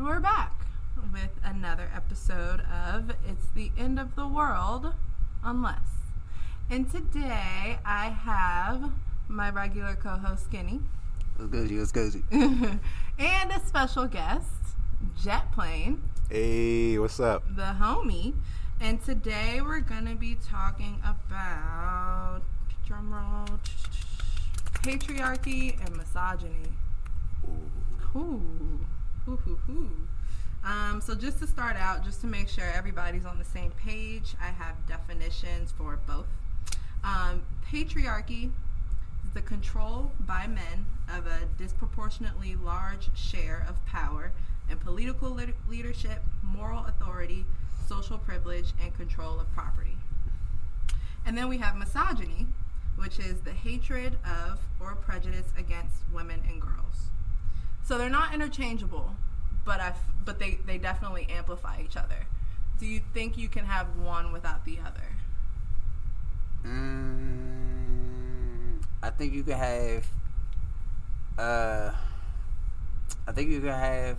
And we're back with another episode of It's the End of the World, Unless. And today I have my regular co-host, Skinny. What's good? And a special guest, Jet Plane. Hey, what's up? The homie. And today we're going to be talking about, drumroll, patriarchy and misogyny. Ooh. So just to start out, just to make sure everybody's on the same page, I have definitions for both. Patriarchy is the control by men of a disproportionately large share of power and political leadership, moral authority, social privilege, and control of property. And then we have misogyny, which is the hatred of or prejudice against women and girls. So they're not interchangeable, but they definitely amplify each other. Do you think you can have one without the other? I think you can have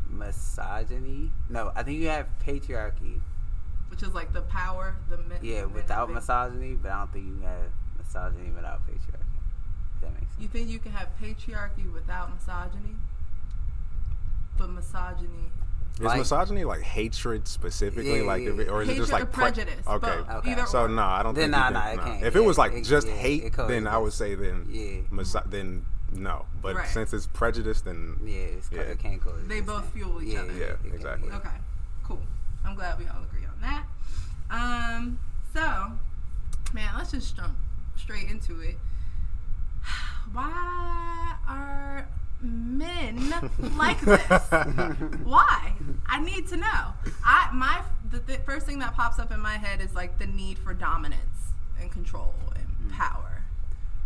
misogyny. No, I think you have patriarchy, which is like the power, without misogyny. But I don't think you can have misogyny without patriarchy. If that makes sense. You think you can have patriarchy without misogyny? But misogyny. Is misogyny like hatred specifically, or is hatred it just like prejudice? Okay. Either so or. no, I don't think. It can't. If it was like just hate, then I would say then no. But since it's prejudice, then it can't go. They both fuel each other. Yeah, exactly. Okay, cool. I'm glad we all agree on that. So, man, let's just jump straight into it. Why are men like this? Why? I need to know. The first thing that pops up in my head is like the need for dominance and control and power.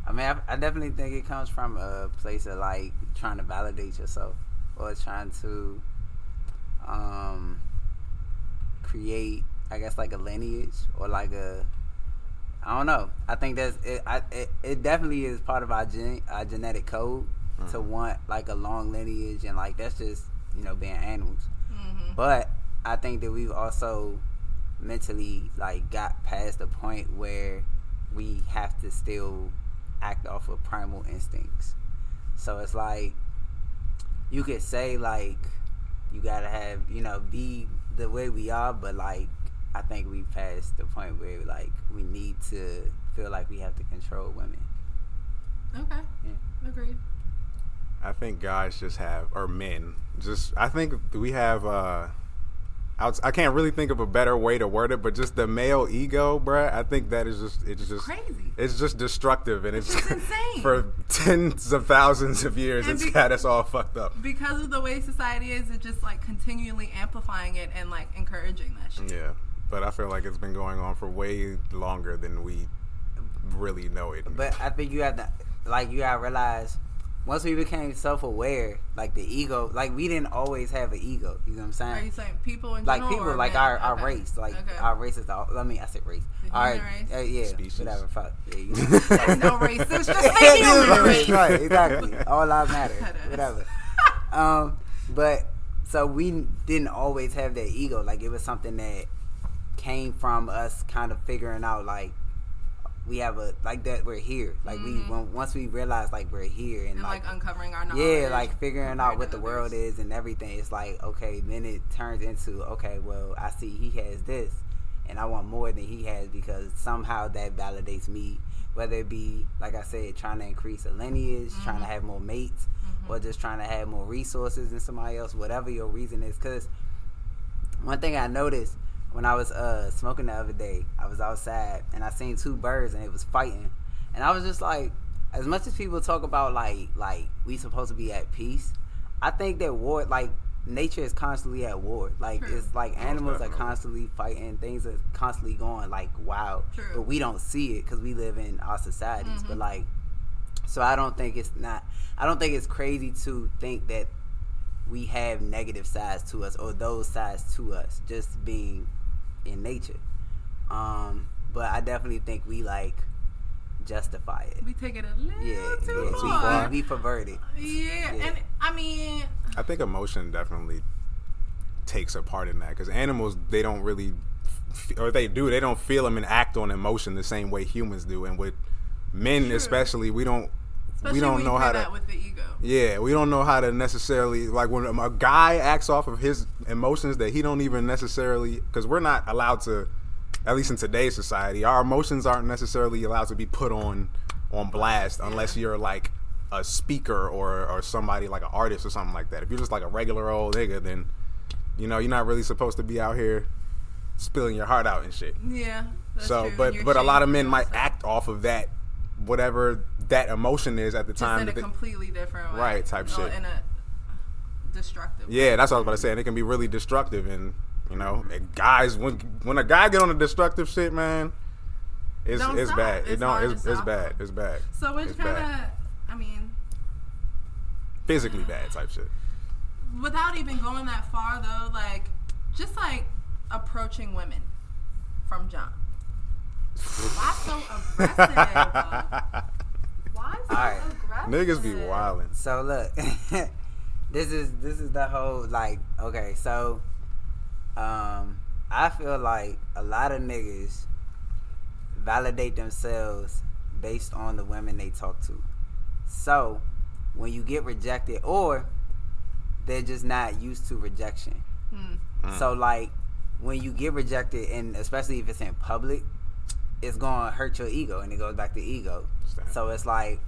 I mean, I definitely think it comes from a place of like trying to validate yourself or trying to create, I guess, like a lineage or like I don't know. I think that's it. It definitely is part of our genetic code to want like a long lineage, and like that's just being animals. Mm-hmm. But I think that we've also mentally like got past the point where we have to still act off of primal instincts. So it's like you could say like you gotta have be the way we are, but like I think we passed the point where like we need to feel like we have to control women. Okay. Yeah. Agreed. I think guys just have, or men, I think we have, I can't really think of a better way to word it, but just the male ego, bruh, I think that is it's just crazy. It's just destructive, and it's insane. For tens of thousands of years, it's got us all fucked up. Because of the way society is, it's just like continually amplifying it and like encouraging that shit. Yeah, but I feel like it's been going on for way longer than we really know it. But I think you have to realize, once we became self-aware, like the ego, like we didn't always have an ego. You know what I'm saying? Are you saying people in like general? People, like our race, like our race is all. I said race. The human race. Yeah, species. Whatever. Fuck. Yeah, There's no race. It's just the human race. Right. Exactly. All lives matter. Whatever. But so we didn't always have that ego. Like it was something that came from us kind of figuring out like. We have that we're here. Like once we realize like we're here and like uncovering our knowledge. Yeah, like figuring out what the world is and everything. It's like, okay, then it turns into, okay, well, I see he has this and I want more than he has because somehow that validates me. Whether it be, like I said, trying to increase a lineage, trying to have more mates, or just trying to have more resources than somebody else, whatever your reason is. Because one thing I noticed when I was smoking the other day, I was outside and I seen two birds and it was fighting, and I was just like, as much as people talk about like we supposed to be at peace, I think that war, like nature is constantly at war. Like True. It's like animals are constantly fighting, things are constantly going like wild, True. But we don't see it because we live in our societies. But like, so I don't think it's crazy to think that we have negative sides to us or those sides to us just being in nature. But I definitely think we like justify it. We take it a little too far. We pervert it. Yeah, and I mean, I think emotion definitely takes a part in that, because animals, they don't really, or they don't feel them and act on emotion the same way humans do. And with men, especially, we don't know how to. That with the ego. Yeah, we don't know how to necessarily, like, when a guy acts off of his emotions that he don't even necessarily, because we're not allowed to, at least in today's society, our emotions aren't necessarily allowed to be put on blast unless you're like a speaker or somebody like an artist or something like that. If you're just like a regular old nigga, then you're not really supposed to be out here spilling your heart out and shit. Yeah. That's so, true. but a lot of men might act off of that, whatever that emotion is at the time. Just in a completely different way. Right, type shit. In a destructive way. Yeah, that's what I was about to say. And it can be really destructive. And, and guys, when a guy get on the destructive shit, man, it's bad. It's bad. It's bad. So which kind of, physically bad type shit. Without even going that far, though, like, just like approaching women from jump. Why so aggressive? Why so aggressive? Niggas be wildin'. So look, this is the whole, like, okay, so I feel like a lot of niggas validate themselves based on the women they talk to. So when you get rejected, or they're just not used to rejection. So like when you get rejected, and especially if it's in public, it's gonna hurt your ego, and it goes back to ego. So it's like,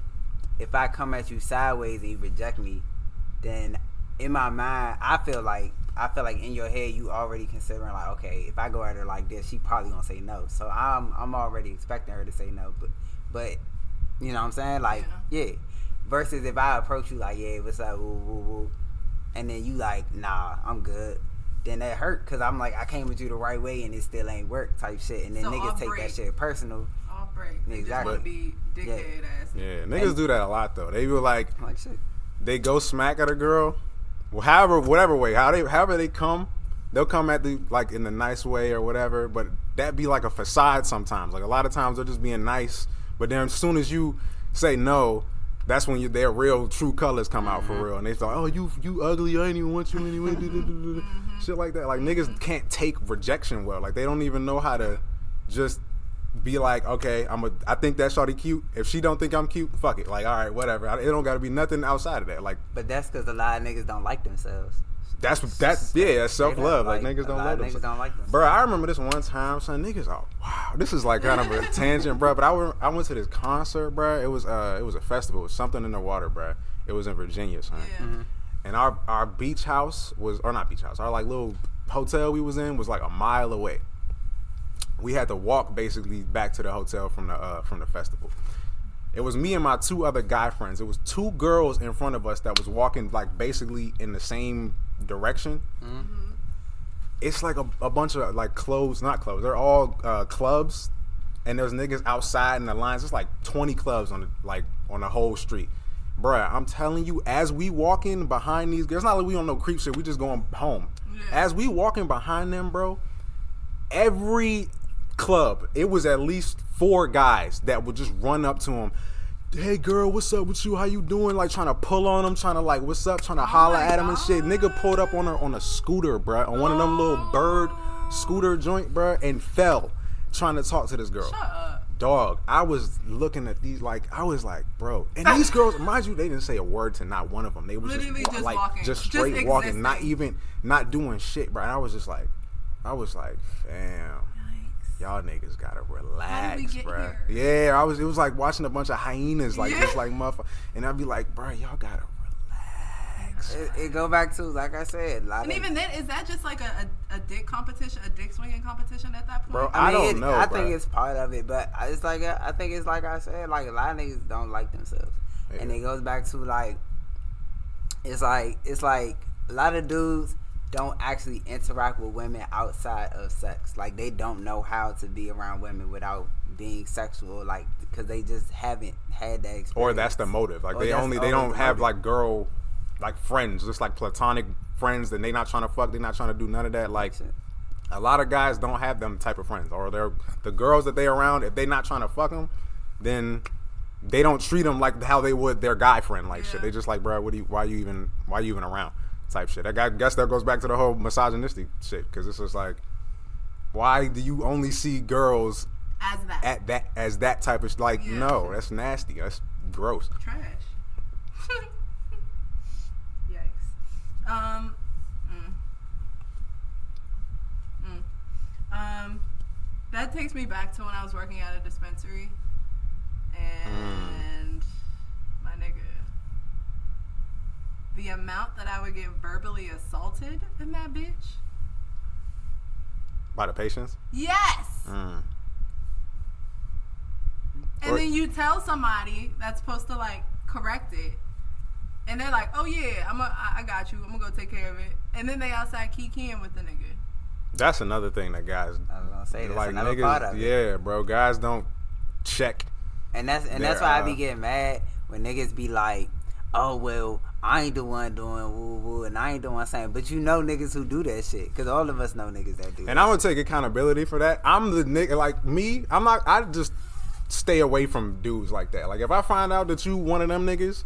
if I come at you sideways and you reject me, then in my mind, I feel like in your head you already considering, like, okay, if I go at her like this, she probably gonna say no. So I'm already expecting her to say no. But you know what I'm saying? Like, yeah. Versus if I approach you like, yeah, what's up, woo, woo, woo, and then you like, nah, I'm good. Then that hurt, because I'm like, I came with you the right way and it still ain't work type shit. And then niggas take that shit personal. Off break. Exactly. They just be dickhead ass. Yeah, niggas do that a lot though. They be like shit. They go smack at a girl, whatever way, however they come, they'll come at the, like, in the nice way or whatever. But that be like a facade sometimes. Like, a lot of times they're just being nice, but then as soon as you say no, that's when their real true colors come out for real, and they thought, oh, you ugly, I ain't even want you anyway. Shit like that. Like, niggas can't take rejection well. Like, they don't even know how to just be like, okay, I think that shawty cute. If she don't think I'm cute, fuck it. Like, all right, whatever. It don't gotta be nothing outside of that. Like, but that's because a lot of niggas don't like themselves. That's self love. Like, niggas don't love themselves. Don't like themselves. Bro, I remember this one time, son. Niggas, wow, this is like kind of a tangent, bro. But I went to this concert, bro. It was a festival. It was something in the water, bro. It was in Virginia, son. Yeah. Mm-hmm. And our beach house not beach house. Our like little hotel we was in was like a mile away. We had to walk basically back to the hotel from the festival. It was me and my two other guy friends. It was two girls in front of us that was walking like basically in the same direction. Mm-hmm. It's like a bunch of like not clothes. They're all clubs, and there's niggas outside in the lines. It's like 20 clubs on the whole street. Bruh, I'm telling you, as we walking behind these girls, it's not like we on no creep shit. We just going home. Yeah. As we walking behind them, bro, every club, it was at least 4 guys that would just run up to him. Hey girl, what's up with you? How you doing? Like, trying to pull on him, trying to like, what's up? Trying to holler at him and shit. Nigga pulled up on a scooter, bruh, on one of them little bird scooter joint, bruh, and fell trying to talk to this girl. Shut up. Dog, I was looking at these, like, I was like, bro. And these girls, mind you, they didn't say a word to not one of them. They was literally just like, walking. just straight just walking, not doing shit, bro. And I was like, damn. Y'all niggas gotta relax, bro. Yeah, it was like watching a bunch of hyenas, like, just like motherfucker. And I'd be like, bro, y'all gotta relax. It go back to, like I said, even then, is that just like a dick competition, a dick swinging competition at that point? Bro, I don't know. I think it's part of it, but it's like, I think it's like I said, like, a lot of niggas don't like themselves, and it goes back to like, it's like a lot of dudes don't actually interact with women outside of sex. Like, they don't know how to be around women without being sexual, like, because they just haven't had that experience. Or that's the motive. Like, they don't have like girl, like, friends, just like platonic friends, and they not trying to fuck, they not trying to do none of that. Like, a lot of guys don't have them type of friends, or they're the girls that they around. If they not trying to fuck them, then they don't treat them like how they would their guy friend. Like, shit, they just like, bro, why you even around type shit. I guess that goes back to the whole misogynistic shit, because it's just like, why do you only see girls as that type of like? Yeah. No, that's nasty. That's gross. Trash. Yikes. That takes me back to when I was working at a dispensary, and my nigga, the amount that I would get verbally assaulted in that bitch. By the patients? Yes. And then you tell somebody that's supposed to like correct it, and they're like, "Oh yeah, I got you. I'm gonna go take care of it." And then they outside kikiing with the nigga. That's another thing that guys. I was gonna say that's like another niggas. Part of it. Yeah, bro. Guys don't check. And that's why I be getting mad when niggas be like, "Oh well, I ain't the one doing woo woo, and I ain't the one saying." But you know niggas who do that shit, because all of us know niggas that do. And I'm gonna take accountability for that. I'm the nigga like me. I'm not. I just stay away from dudes like that. Like if I find out that you one of them niggas,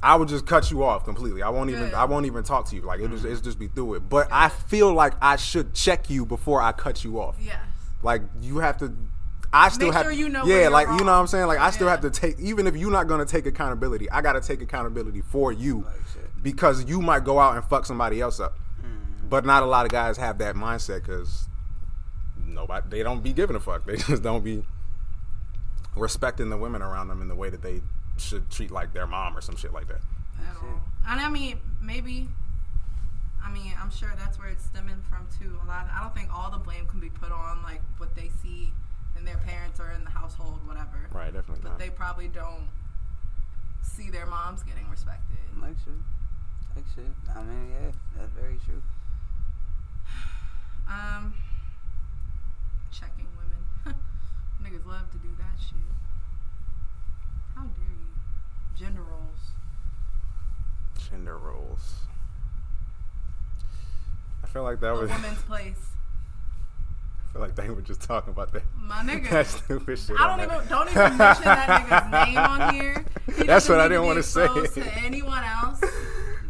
I would just cut you off completely. I won't even talk to you. Like it's just be through it. But I feel like I should check you before I cut you off. Yes. Like you have to. I still Make have. Sure you know yeah, like wrong. You know what I'm saying. Like I still have to take. Even if you're not gonna take accountability, I gotta take accountability for you, because you might go out and fuck somebody else up. But not a lot of guys have that mindset, because they don't be giving a fuck. They just don't be respecting the women around them in the way that they should treat like their mom or some shit like that. At all. And I mean, I'm sure that's where it's stemming from too. I don't think all the blame can be put on like what they see in their parents or in the household, whatever. Right, definitely. But they probably don't see their moms getting respected. Like shit. I mean, yeah, that's very true. Checking women. Niggas love to do that shit. How dare you? Gender roles. I feel like that was woman's place. I feel like they were just talking about that. My nigga. That stupid shit. Don't even mention that nigga's name on here. That's what I didn't want to say. To anyone else.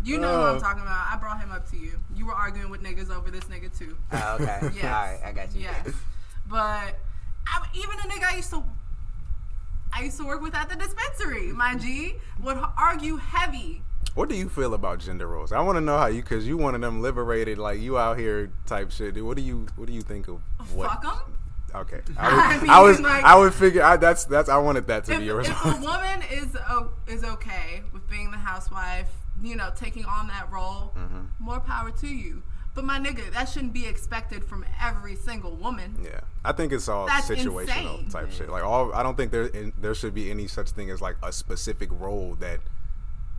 You know who I'm talking about. I brought him up to you. You were arguing with niggas over this nigga too. Oh, okay. Yes. All right, I got you. Yes. But even a nigga I used to work with at the dispensary, my G, would argue heavy. What do you feel about gender roles? I want to know how you, because you one of them liberated, like you out here type shit. What do you think of what? Fuck them. Okay. I would figure. I wanted that to be your response. If a woman is okay with being the housewife, taking on that role, more power to you. But my nigga, that shouldn't be expected from every single woman. Yeah, I think it's all situational insane. Type shit. Like I don't think there should be any such thing as like a specific role that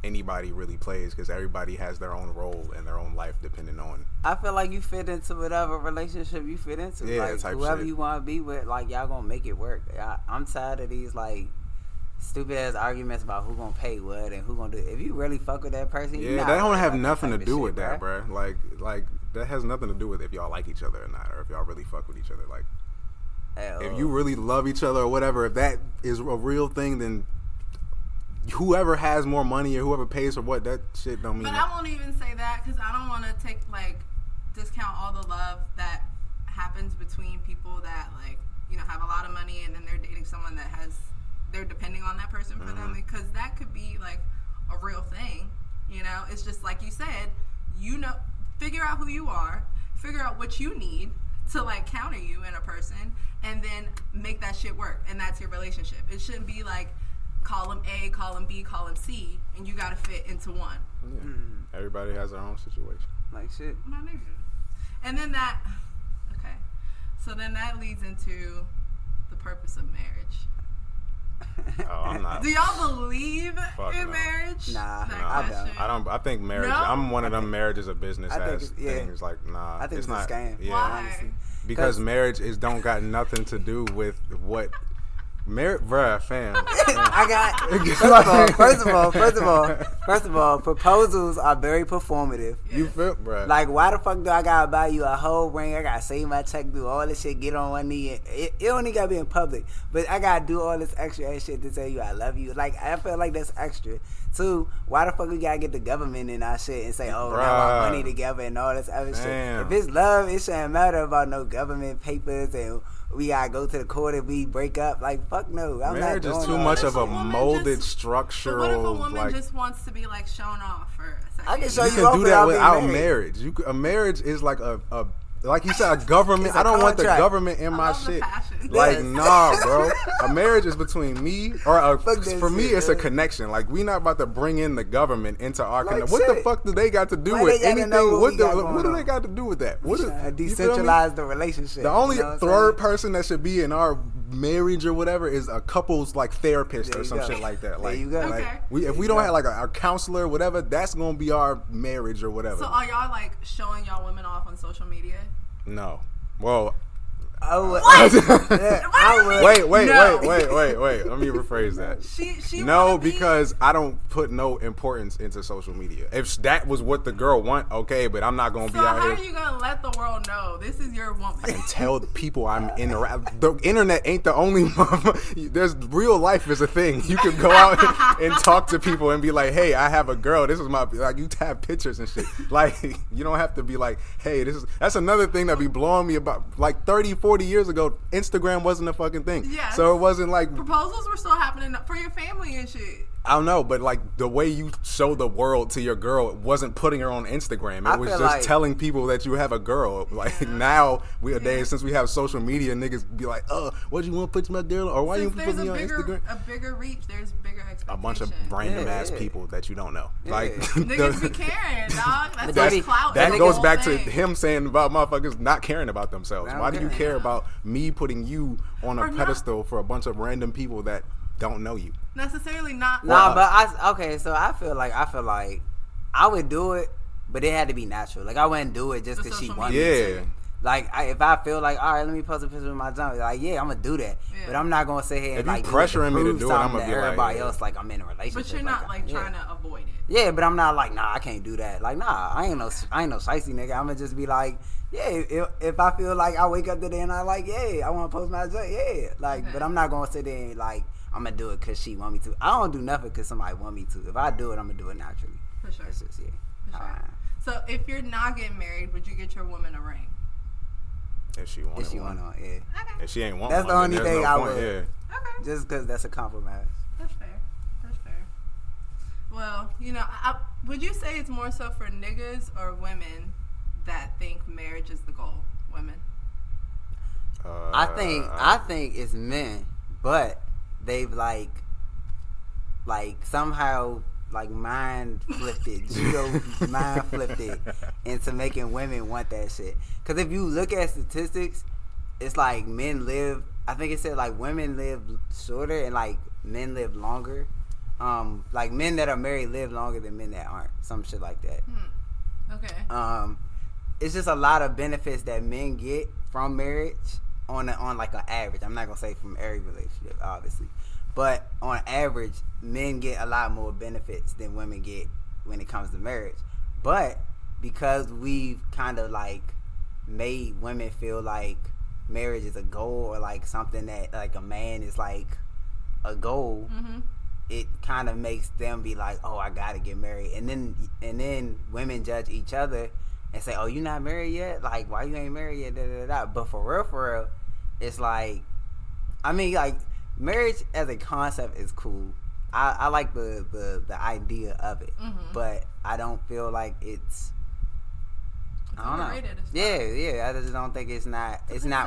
anybody really plays, because everybody has their own role in their own life depending on. I feel like you fit into whatever relationship you fit into. Yeah, like type whoever shit. you want to be with, like y'all gonna make it work. I'm tired of these like stupid ass arguments about who gonna pay what and who gonna do. If you really fuck with that person, yeah, that don't have nothing to do with that, bro. Like that has nothing to do with if y'all like each other or not, or if y'all really fuck with each other. Like, if you really love each other or whatever, if that is a real thing, then whoever has more money or whoever pays for what, that shit don't mean. But I won't even say that, because I don't want to discount all the love that happens between people that have a lot of money and then they're dating someone that they're depending on that person for them, because that could be like a real thing. It's just like you said, figure out who you are, figure out what you need to counter you in a person, and then make that shit work. And that's your relationship. It shouldn't be like call him A, call him B, call him C, and you gotta fit into one. Yeah. Everybody has their own situation. Like shit. My nigga. And then so then that leads into the purpose of marriage. Oh, I'm not. Do y'all believe in marriage? Nah, I don't. I think marriage. No? I'm one of them marriage is a business ass things. Like, nah, I think it's not. a scam. Yeah, why? Because marriage don't got nothing to do with what Bruh, fam. I got first of all, proposals are very performative. You feel, bruh? Like, why the fuck do I gotta buy you a whole ring? I gotta save my check, do all this shit, get on one knee. It don't even gotta be in public, but I gotta do all this extra ass shit to tell you I love you. Like, I feel like that's extra. Two, why the fuck we gotta get the government in our shit and say, oh, Bruh. now our money together and all this other shit? If it's love, it shouldn't matter about no government papers and we gotta go to the court if we break up. Like, fuck no. Marriage is too that. much of a What if a woman molded just- structural. But what if a woman like, just wants to be like shown off for a second? I can show you you can off do that without being without married. marriage. A marriage is like a like you said, a government. It's a I don't want the contract. government in I my love the shit. passion. Like, Yes. nah, bro. A marriage is between me or Fuck that for me, shit, it's a man. connection. Like, we not about to bring in the government into our Like connection. What the shit. fuck do they got to do Why with they gotta know anything? what What we got do going they on? got to do with that? What is, Trying to you feel me? decentralize the relationship. The only you know what I'm third saying? person that should be in our marriage or whatever is a couple's like therapist There or you some go. shit like that. There Like, you go. like Okay. if we don't have like our counselor or whatever, that's gonna be our marriage or whatever. So are y'all like showing y'all women off on social media? No. Well, I would. What? Yeah, I would. wait. No. Let me rephrase that. She No, wanna be- because I don't put no importance into social media. If that was what the girl want, okay, but I'm not gonna be So out how here are you gonna let the world know this is your woman? and tell the people I'm the internet ain't the only there's real life is a thing. You can go out and talk to people and be like, hey, I have a girl, this is my, like, you have pictures and shit. Like, you don't have to be like, hey, that's another thing that be blowing me about. Like 30-40 years ago, Instagram wasn't a fucking thing. Yes. So it wasn't like, Proposals were still happening for your family and shit. I don't know, but like the way you show the world to your girl, it wasn't putting her on Instagram. It I was feel just like- telling people that you have a girl. Like, now since we have social media, niggas be like, oh, what you want to put my girl, or why you Since put there's me on Instagram? a bigger reach, there's bigger expectation. A bunch of random ass Yeah. people that you don't know. Yeah. Like, Niggas be caring, dog. That's That's- like clout. that is the goes whole back to thing. him saying about motherfuckers not caring about themselves. I don't Why do you care. care about me putting you on a Or not- pedestal for a bunch of random people that don't know you? Necessarily not. Nah, but so I feel like I would do it, but it had to be natural. Like, I wouldn't do it just The because she social wanted media. me Yeah. to. Like, if I feel like, all right, let me post a picture of my junk, like, yeah, I'm gonna do that. Yeah. But I'm not gonna sit here and If you like pressuring me to prove do it, I'm something gonna be to like, everybody yeah. else like I'm in a relationship. But you're not like yeah. trying to avoid it. Yeah, but I'm not like, nah, I can't do that. Like, nah, I ain't no shicey nigga. I'm gonna just be like, yeah, if I feel like I wake up today and I like, yeah, I want to post my junk, yeah, like, Okay. but I'm not gonna sit there and like, I'm gonna do it because she want me to. I don't do nothing because somebody want me to. If I do it, I'm gonna do it naturally. For sure. That's just, yeah. For sure. Alright. So if you're not getting married, would you get your woman a ring? If she wanted If she one. want to, yeah. Okay. If she ain't want That's one, the then only there's thing no I point. would. Yeah. Okay. Just because that's a compromise. That's fair. That's fair. Well, would you say it's more so for niggas or women that think marriage is the goal? Women. I think it's men, but they've like somehow like mind flipped it, judo mind flipped it into making women want that shit. Because if you look at statistics, it's like men live. I think it said like women live shorter and like men live longer. Like men that are married live longer than men that aren't. Some shit like that. Okay. It's just a lot of benefits that men get from marriage on like an average. I'm not gonna say from every relationship, obviously, but on average, men get a lot more benefits than women get when it comes to marriage. But because we've kind of like made women feel like marriage is a goal or like something that like a man is like a goal, Mm-hmm. it kind of makes them be like, oh, I gotta get married, and then women judge each other and say, oh, you not married yet? Like, why you ain't married yet? Da, da, da. But for real, it's like, I mean, like, marriage as a concept is cool. I like the idea of it, Mhm. but I don't feel like it's I don't know. overrated as fuck. Yeah. I just don't think it's not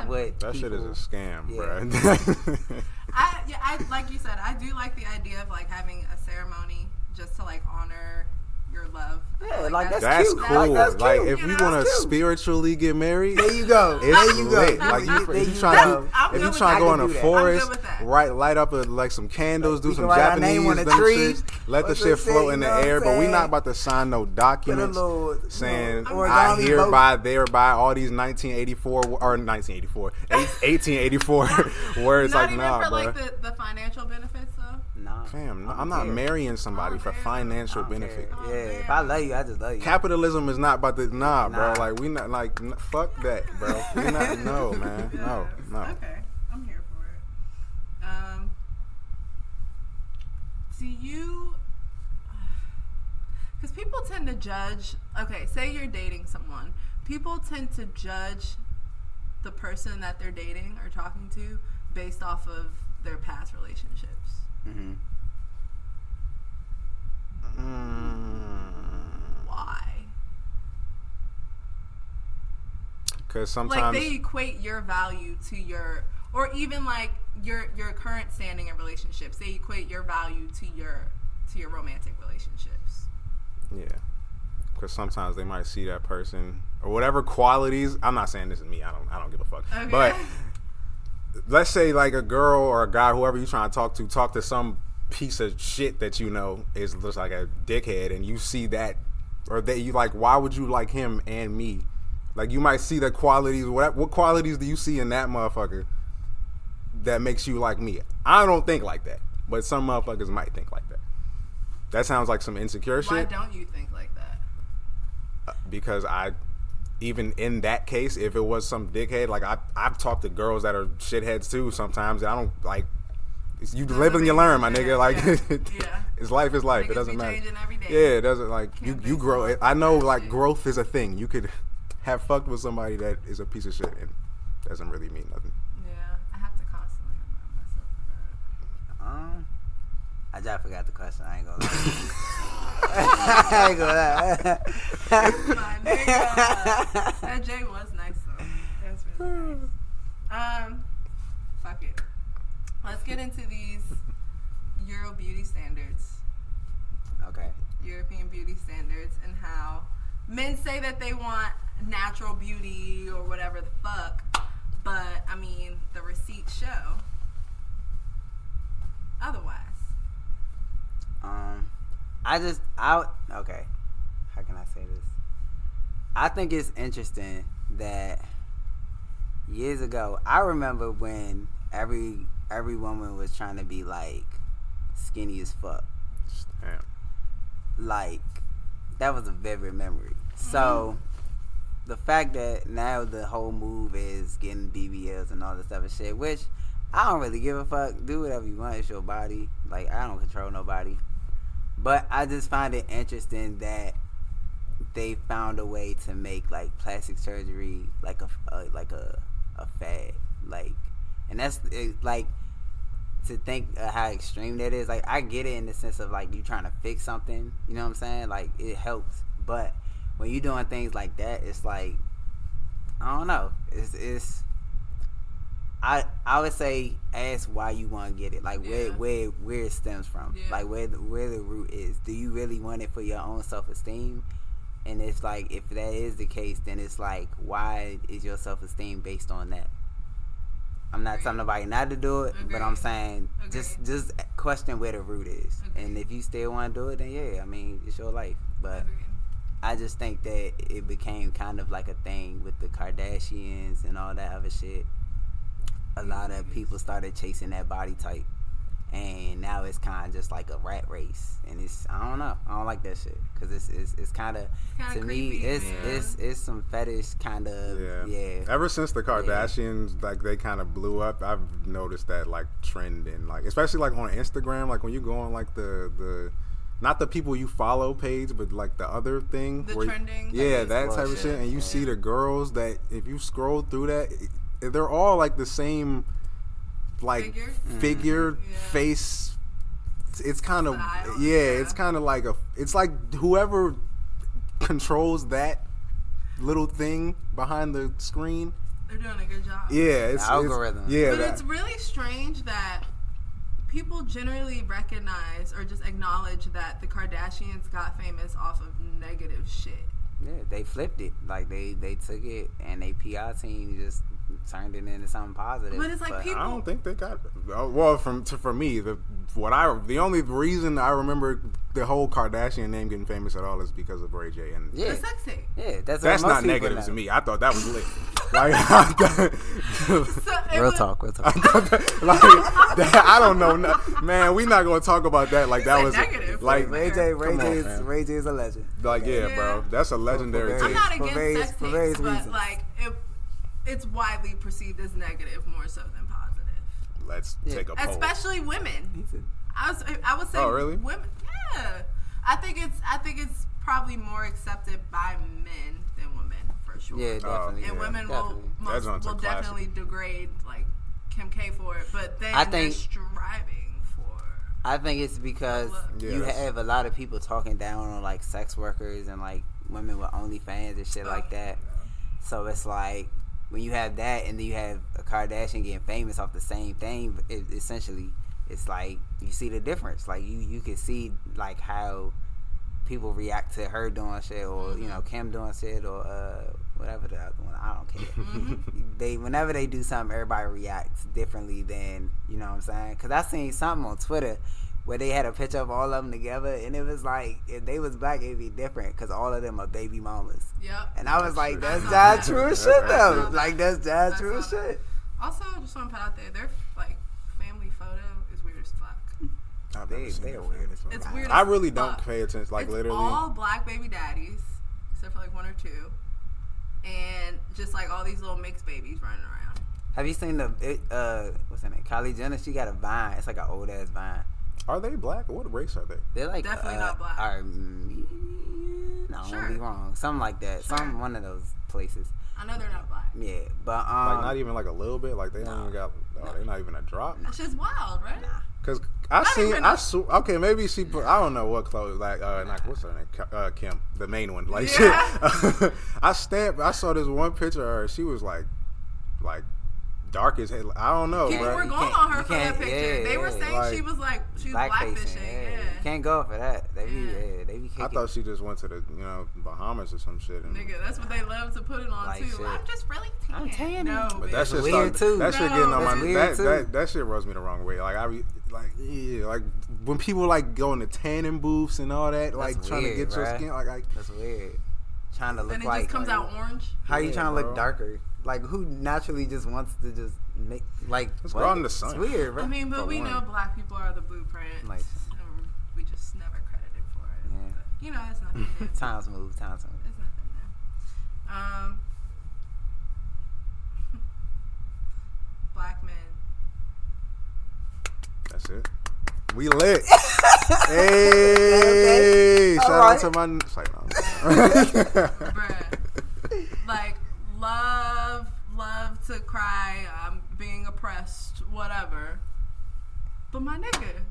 what That shit is people- a scam, Yeah. bro. I like you said, I do like the idea of like having a ceremony just to like honor your love. I feel Yeah, like that's cute. cool. That's cute. Like if You we know, want to that's cute. spiritually get married, There you go. it's There you lit. go. Like There if you you trying go. to I'm if good you with trying to that. go I in can a do that. forest, I'm good with that. right? Light up like some candles, do We some can write our name Japanese on the them tree. shit. Let the What's shit that float shit, in you the know what air. I'm But we saying? not about to sign no documents little, saying I origami hereby thereby all these 1984 or 1984 1884 words. Not Like even nah, for bro. like the financial benefits though. Nah. Fam, I don't I'm not care. marrying somebody for damn. financial I don't benefit. care. Oh, Yeah, damn. if I love you, I just love you. Capitalism is not about the bro. Nah. Like we not like fuck that, bro. We not no man, no. Okay, I'm here for it. Do you? Because people tend to judge. Okay, say you're dating someone. People tend to judge the person that they're dating or talking to based off of their past relationships. Mm-hmm. Why? Because sometimes Like they equate your value to your, or even like your current standing in relationships. They equate your value to your romantic relationships. yeah. Because sometimes they might see that person or whatever qualities. I'm not saying this is me. I don't give a fuck. Okay. But let's say like a girl or a guy, whoever you trying to talk to some piece of shit that you know is just like a dickhead, and you see that, or that you like, why would you like him and me? Like you might see the qualities. What qualities do you see in that motherfucker that makes you like me? I don't think like that, but some motherfuckers might think like that. That sounds like some insecure Why shit. don't you think like that? Because even in that case, if it was some dickhead, like I've talked to girls that are shitheads too sometimes, and I don't like. You live and you learn, my nigga. Like, yeah. it's life is life. Niggas it doesn't be matter. changing every day. Yeah, it doesn't like Can't you base grow. it off I know that like shit. growth is a thing. You could have fucked with somebody that is a piece of shit and doesn't really mean nothing. Yeah, I have to constantly remind myself of that. I just forgot the question. I ain't gonna lie. I ain't gonna lie. My nigga. That J was nice though. That's really nice. Fuck it. Let's get into these Euro beauty standards. Okay. European beauty standards and how men say that they want natural beauty or whatever the fuck, but I mean the receipts show otherwise. Okay. How can I say this? I think it's interesting that years ago, I remember when every woman was trying to be like skinny as fuck. Damn. Like that was a vivid memory. So the fact that now the whole move is getting BBLs and all this other shit, which I don't really give a fuck. Do whatever you want. It's your body. Like I don't control nobody. But I just find it interesting that they found a way to make like plastic surgery like a fad. Like, and that's like to think how extreme that is. Like I get it in the sense of like you trying to fix something. You know what I'm saying? Like it helps. But when you doing things like that, it's like I don't know. It's I would say ask why you want to get it. Like where it stems from. Yeah. Like where the root is. Do you really want it for your own self-esteem? And it's like if that is the case, then it's like why is your self-esteem based on that? I'm not telling nobody not to do it, but I'm saying just question where the root is. And if you still want to do it, then yeah, I mean it's your life. But I just think that it became kind of like a thing with the Kardashians and all that other shit. A lot of people started chasing that body type, and now it's kind of just like a rat race. And it's I don't know, I don't like that shit because it's kind of to creepy, me it's some fetish kind of yeah. Ever since the Kardashians like they kind of blew up, I've noticed that like trend in like especially like on Instagram, like when you go on like the not the people you follow page, but like the other thing. The trending. Yeah, that type of shit. And you see the girls that if you scroll through that, they're all like the same like figure face. It's kind of it's kind of like it's like whoever controls that little thing behind the screen. They're doing a good job. Yeah, it's algorithm. But it's really strange that people generally recognize or just acknowledge that the Kardashians got famous off of negative shit. Yeah, they flipped it. Like they took it and they PR team just turned it into something positive. But it's like people. I don't think they got. Well, for me, the only reason I remember the whole Kardashian name getting famous at all is because of Ray J and The sex tape. Yeah, that's not negative to me. I thought that was lit. Like, real talk. like I don't know, man. We not gonna talk about that. Like that was negative. like Ray J is a legend. Like yeah, bro, that's a legendary For I'm tape. not against sex for tapes, various but reasons. like it's widely perceived as negative more so than positive. Let's take a poll. Especially women. I would say Oh, really? women. Yeah, I think it's probably more accepted by men than women for sure. Yeah, definitely. And women definitely. will definitely degrade like Kim K for it, but then they're striving for. I think it's because you have a lot of people talking down on like sex workers and like women with OnlyFans and shit like that. So it's like when you have that and then you have a Kardashian getting famous off the same thing, essentially it's like you see the difference. Like you can see like how people react to her doing shit or Kim doing shit or whatever the other one. I don't care. Whenever they do something, everybody reacts differently than, you know what I'm saying? Because I seen something on Twitter where they had a picture of all of them together, and it was like if they was black, it'd be different because all of them are baby mamas. Yep. And I was like, that's John true shit though. Like that's John true shit. Also, just want to put out there, their like family photo is weird as fuck. They're weird. It's weird. I really don't pay attention. Like it's literally, all black baby daddies, except for like one or two, and just like all these little mixed babies running around. Have you seen what's her name? Kylie Jenner. She got a Vine. It's like an old ass Vine. Are they black? What race are they? They're like definitely not black. No, I won't be wrong. Something like that. One of those places. I know they're not black. Yeah, but like not even like a little bit. Like they don't even got. They're not even a drop. That shit's wild, right? Nah. Cause okay, maybe she put, I don't know what clothes, like, what's her name, Kim, the main one, like, yeah. I saw this one picture of her, she was like dark as hell, I don't know, People bro. were going on her for that yeah, picture. They were saying like, she was blackfishing. Yeah. You can't go for that. They be kicking. I thought she just went to the, Bahamas or some shit. And, nigga, that's what they love to put it on like too. shit. I'm just really tan. I'm tan. No, but that shit weird too. That shit getting on my, weird too. that shit rubs me the wrong way. Like, I be, like, yeah, like, when people, like, go into tanning booths and all that, like, that's trying weird, to get your skin, like, that's weird. Trying to look and it like. just comes out orange. How you trying to look bro. darker? Like, who naturally just wants to just make, like, Let's go out in the sun. It's weird, bro. I mean, but we know black people are the blueprint. Like, we just never credited for it. Yeah. But, it's nothing new. Times move. It's nothing new. Black men. That's it. We lit. Hey, shout out to my. Bruh. Like, love to cry, I'm being oppressed, whatever. But my nigga,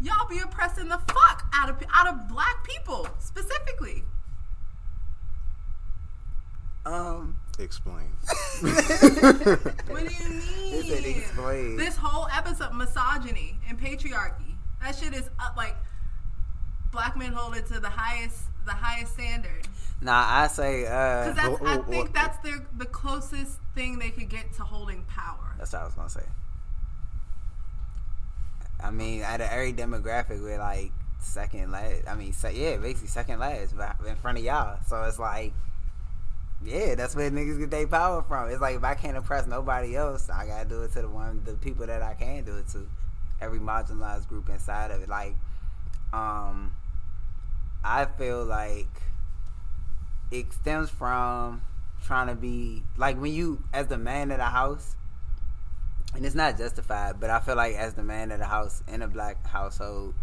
y'all be oppressing the fuck out of black people specifically. Explain. What do you mean? It said explain. This whole episode, misogyny and patriarchy. That shit is like black men hold it to the highest standard. Nah, I say. Because I think that's the closest thing they could get to holding power. That's what I was gonna say. I mean, out of every demographic, we're like second last. I mean, basically second last in front of y'all. So it's like, yeah, that's where niggas get their power from. It's like if I can't oppress nobody else, I gotta do it to the people that I can do it to. Every marginalized group inside of it. Like, I feel like it stems from trying to be like when you, as the man of the house, and it's not justified, but I feel like as the man of the house in a black household,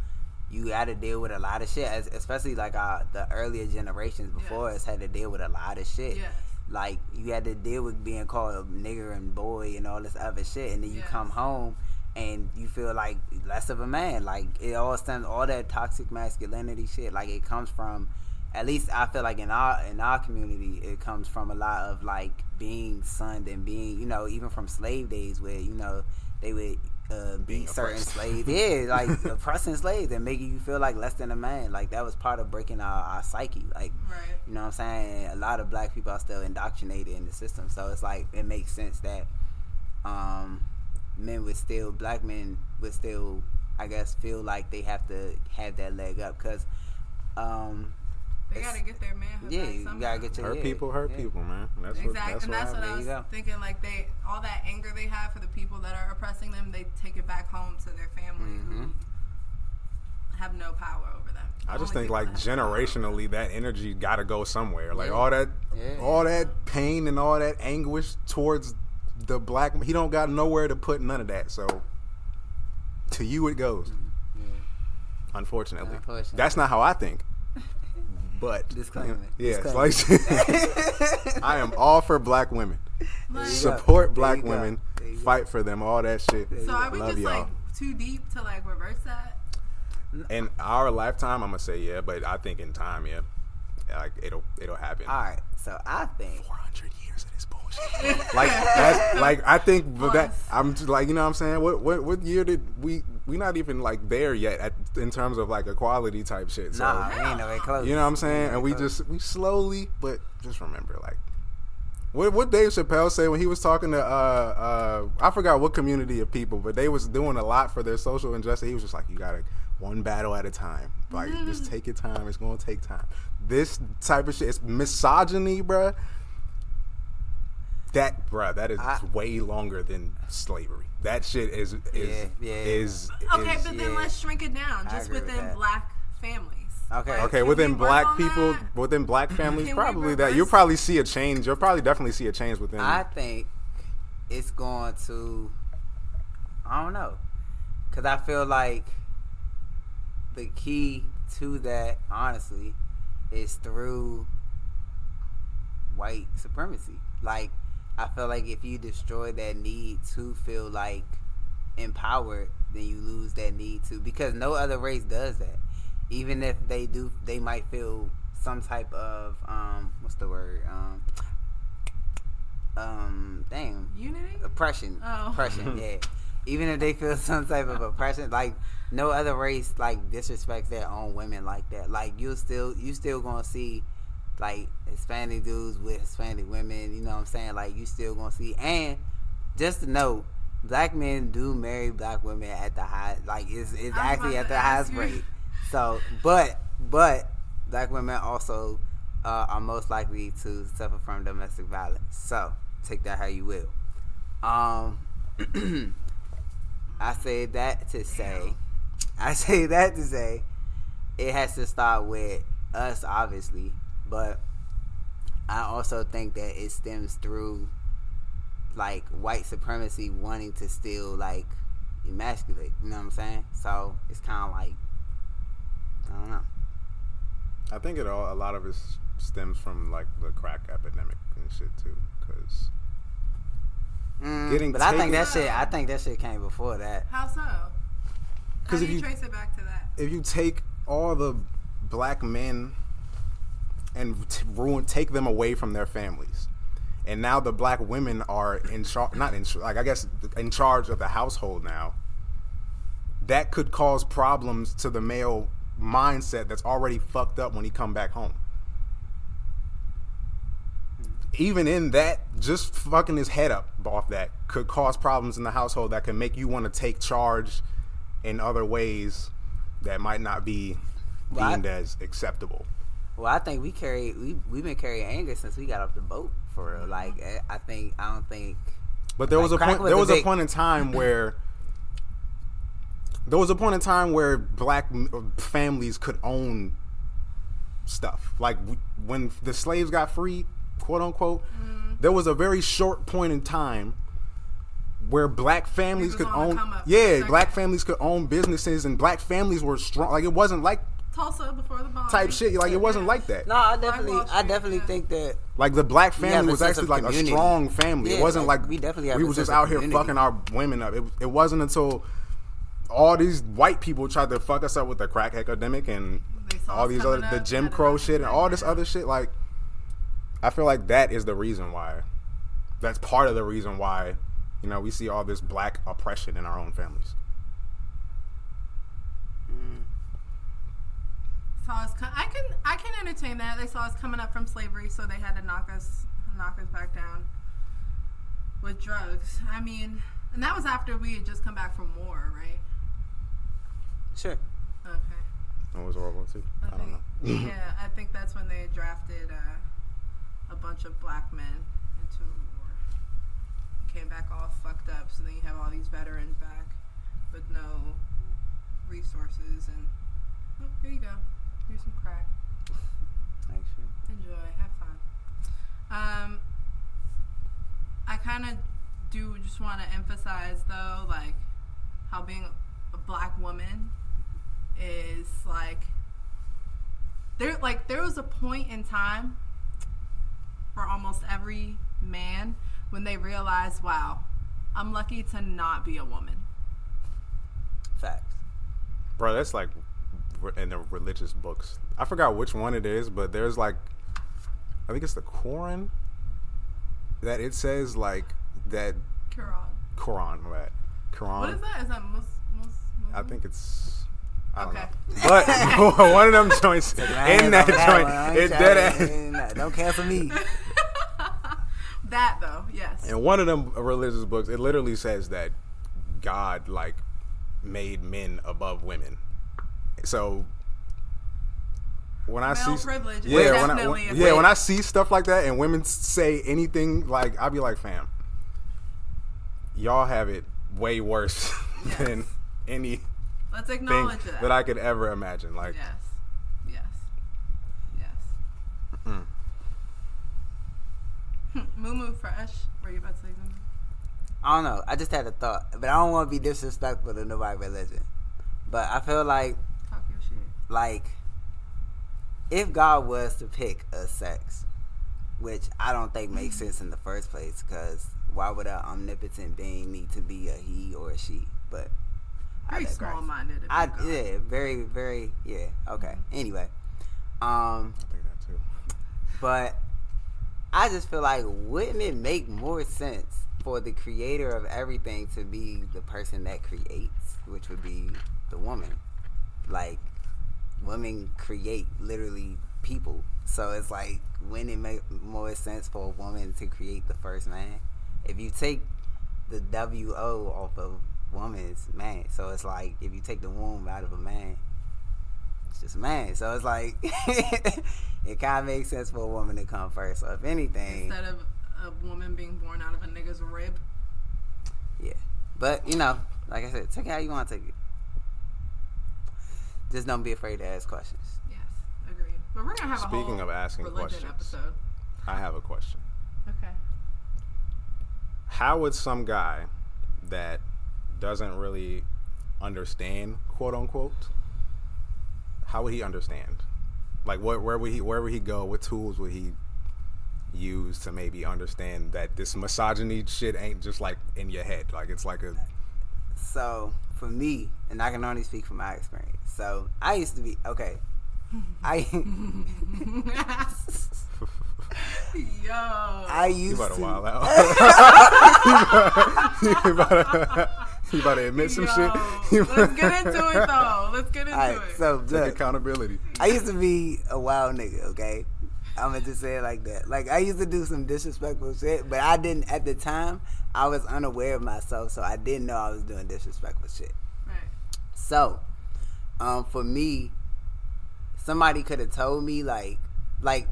you got to deal with a lot of shit, especially like the earlier generations before us had to deal with a lot of shit. Yes. Like, you had to deal with being called a nigger and boy and all this other shit, and then you come home and you feel like less of a man. Like, it all stems, all that toxic masculinity shit, like, it comes from, at least I feel like in our community, it comes from a lot of like being sunned and being, even from slave days where, they would beat certain oppressed. slaves. Yeah, like oppressing slaves and making you feel like less than a man. Like that was part of breaking our psyche. Like, Right. you know what I'm saying? A lot of black people are still indoctrinated in the system. So it's like it makes sense that black men would still, I guess, feel like they have to have that leg up because they gotta get their manhood. yeah, back you somehow. gotta get your Hurt people, man. That's Exactly, what and that's what happens. I was There you go. thinking. Like all that anger they have for the people that are oppressing them, they take it back home to their family who have no power over them. I just Only think people like that have power. generationally that energy got to go somewhere. Like Yeah. all that pain and all that anguish towards the black, he don't got nowhere to put none of that. So to you it goes. Yeah. Unfortunately. Unfortunately. That's not how I think. But Disclaimer. yeah, Disclaimer. it's like I am all for black women. Like, Support There black you go. women. There you go. Fight for them. All that shit. so are we Love just y'all. like too deep to like reverse that? In our lifetime, I'm gonna say yeah, but I think in time, yeah, like it'll happen. All right, so I think 400 years of this bullshit. like that's like I think that I'm just like, you know what I'm saying. What year did we not even like there yet in terms of like equality type shit. So nah, we ain't nowhere close. you know what I'm saying, and we slowly, but just remember like. What Dave Chappelle say when he was talking to I forgot what community of people, but they was doing a lot for their social injustice. He was just like, you gotta one battle at a time. Like just take your time. It's gonna take time. This type of shit, it's misogyny, bruh. That is way longer than slavery. That shit is Okay, but then let's shrink it down just agree with within that. black families. Okay. Like, okay, can within we work black on people, that? within black families, Can we probably that reverse- you'll probably see a change. You'll probably definitely see a change within. I think it's going to. I don't know, because I feel like the key to that, honestly, is through white supremacy. Like, I feel like if you destroy that need to feel like empowered, then you lose that need to, because no other race does that. Even if they do, they might feel some type of what's the word? Unity? Oppression. Oh. Oppression, yeah. Even if they feel some type of oppression, like no other race like disrespects their own women like that. Like you still gonna see like Hispanic dudes with Hispanic women, you know what I'm saying? Like you still gonna see, and just to note, black men do marry black women at the high, like it's actually at the highest rate. So, but black women also are most likely to suffer from domestic violence. So, take that how you will. I say that to say, it has to start with us, obviously, but I also think that it stems through like white supremacy wanting to still like emasculate. You know what I'm saying? So it's kind of like, I don't know. I think a lot of it stems from like the crack epidemic and shit too, because But I think that shit came before that. How so? How 'Cause do if you you- trace it back to that? if you take all the black men and take them away from their families, and now the black women are in charge, in charge of the household now, that could cause problems to the male mindset that's already fucked up when he come back home. Even in that, just fucking his head up off that could cause problems in the household that can make you want to take charge in other ways that might not be deemed as acceptable. Well, I think we've been carrying anger since we got off the boat, for real. Like I don't think. But there was like, a point. crack was There a was a big- point in time where black families could own stuff. Like when the slaves got freed, quote unquote, there was a very short point in time where black families It was could on the own. come up for a Yeah, second. black families could own businesses, and black families were strong. Like it wasn't like Tulsa before the bomb. type shit. Like it wasn't like that. No, I Wall definitely Street, think that. Like the black We have family a was sense actually of like a community. strong family. Yeah, It wasn't like, like we definitely have we a was sense just of out here community. fucking our women up. It wasn't until all these white people tried to fuck us up with the crack epidemic and They saw all us these coming other the up, Jim had to Crow knock shit and it all back this down. other shit. Like I feel like that is the reason why. That's part of the reason why You know, we see all this black oppression in our own families. I can entertain that. They saw us coming up from slavery, so they had to knock us back down with drugs. I mean, and that was after we had just come back from war, right? Sure. Okay. What was World War II? I don't know. Yeah, I think that's when they drafted a bunch of black men into war. Came back all fucked up, so then you have all these veterans back with no resources, and here you go. Here's some crack. Actually. Enjoy. Have fun. I kind of do just want to emphasize, though, like, how being a black woman is, like, there was a point in time for almost every man when they realized, wow, I'm lucky to not be a woman. Facts. Bro, that's like in the religious books. I forgot which one it is, but there's like, I think it's the Quran, that it says like that. Quran, right? Quran. What is that? Is that Muslim? I think it's. I don't Okay. know. But one of them joints in that joint, it dead. Don't cancel me. That though, yes. In one of them religious books, it literally says that God like made men above women. So when I Male see privilege is when definitely a when I see stuff like that and women say anything, like I'll be like, fam, y'all have it way worse than any Let's thing acknowledge that I could ever imagine. Like, yes. Moo fresh. Were you about to say something? I don't know. I just had a thought, but I don't want to be disrespectful to nobody's religion. But I feel like, Talk your shit. like, if God was to pick a sex, which I don't think makes sense in the first place, because why would an omnipotent being need to be a he or a she? But Very small-minded. Yeah, very, very, yeah. Okay. Anyway, I think that too. but I just feel like, wouldn't it make more sense for the creator of everything to be the person that creates, which would be the woman? Like, women create literally people, so it's like, wouldn't it make more sense for a woman to create the first man? If you take the W-O off of woman, it's man. So it's like, if you take the womb out of a man, it's just a man. So it's like, it kind of makes sense for a woman to come first. So if anything, instead of a woman being born out of a nigga's rib. yeah. But, you know, like I said, take it how you want to take it. Just don't be afraid to ask questions. Yes, agreed. But we're gonna have Speaking a of whole asking religion questions, episode. I have a question. Okay. How would some guy that doesn't really understand, quote unquote, how would he understand? Like, where would he go? What tools would he use to maybe understand that this misogyny shit ain't just like in your head? Like, it's like a. So for me, and I can only speak from my experience. So I used to be I You used about to to. wild out. You about to admit some shit. Let's get into it though. Let's get into Alright, it. so Take look, accountability. I used to be a wild nigga, okay? I'm gonna just say it like that. Like, I used to do some disrespectful shit, but I didn't, at the time, I was unaware of myself, so I didn't know I was doing disrespectful shit. Right. So, for me, somebody could have told me, like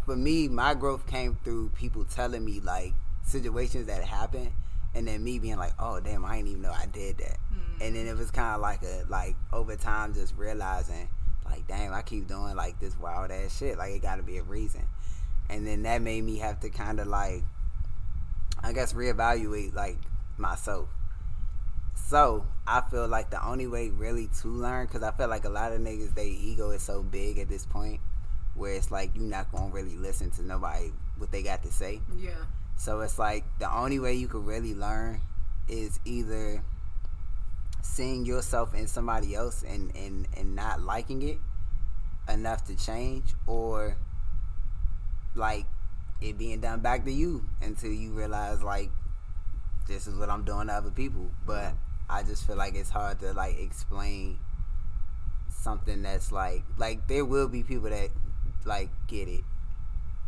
for me, my growth came through people telling me, like, situations that happened, and then me being like, oh, damn, I didn't even know I did that. And then it was kind of like over time, just realizing, like, damn, I keep doing, like, this wild ass shit. Like, it got to be a reason. And then that made me have to kind of, like, I guess, reevaluate, like, myself. So, I feel like the only way really to learn, because I feel like a lot of niggas, their ego is so big at this point, where it's like, you're not going to really listen to nobody, what they got to say. Yeah. So, it's like, the only way you could really learn is either seeing yourself in somebody else and not liking it enough to change, or, like, it being done back to you until you realize, like, this is what I'm doing to other people. But I just feel like it's hard to like explain something that's like there will be people that like get it,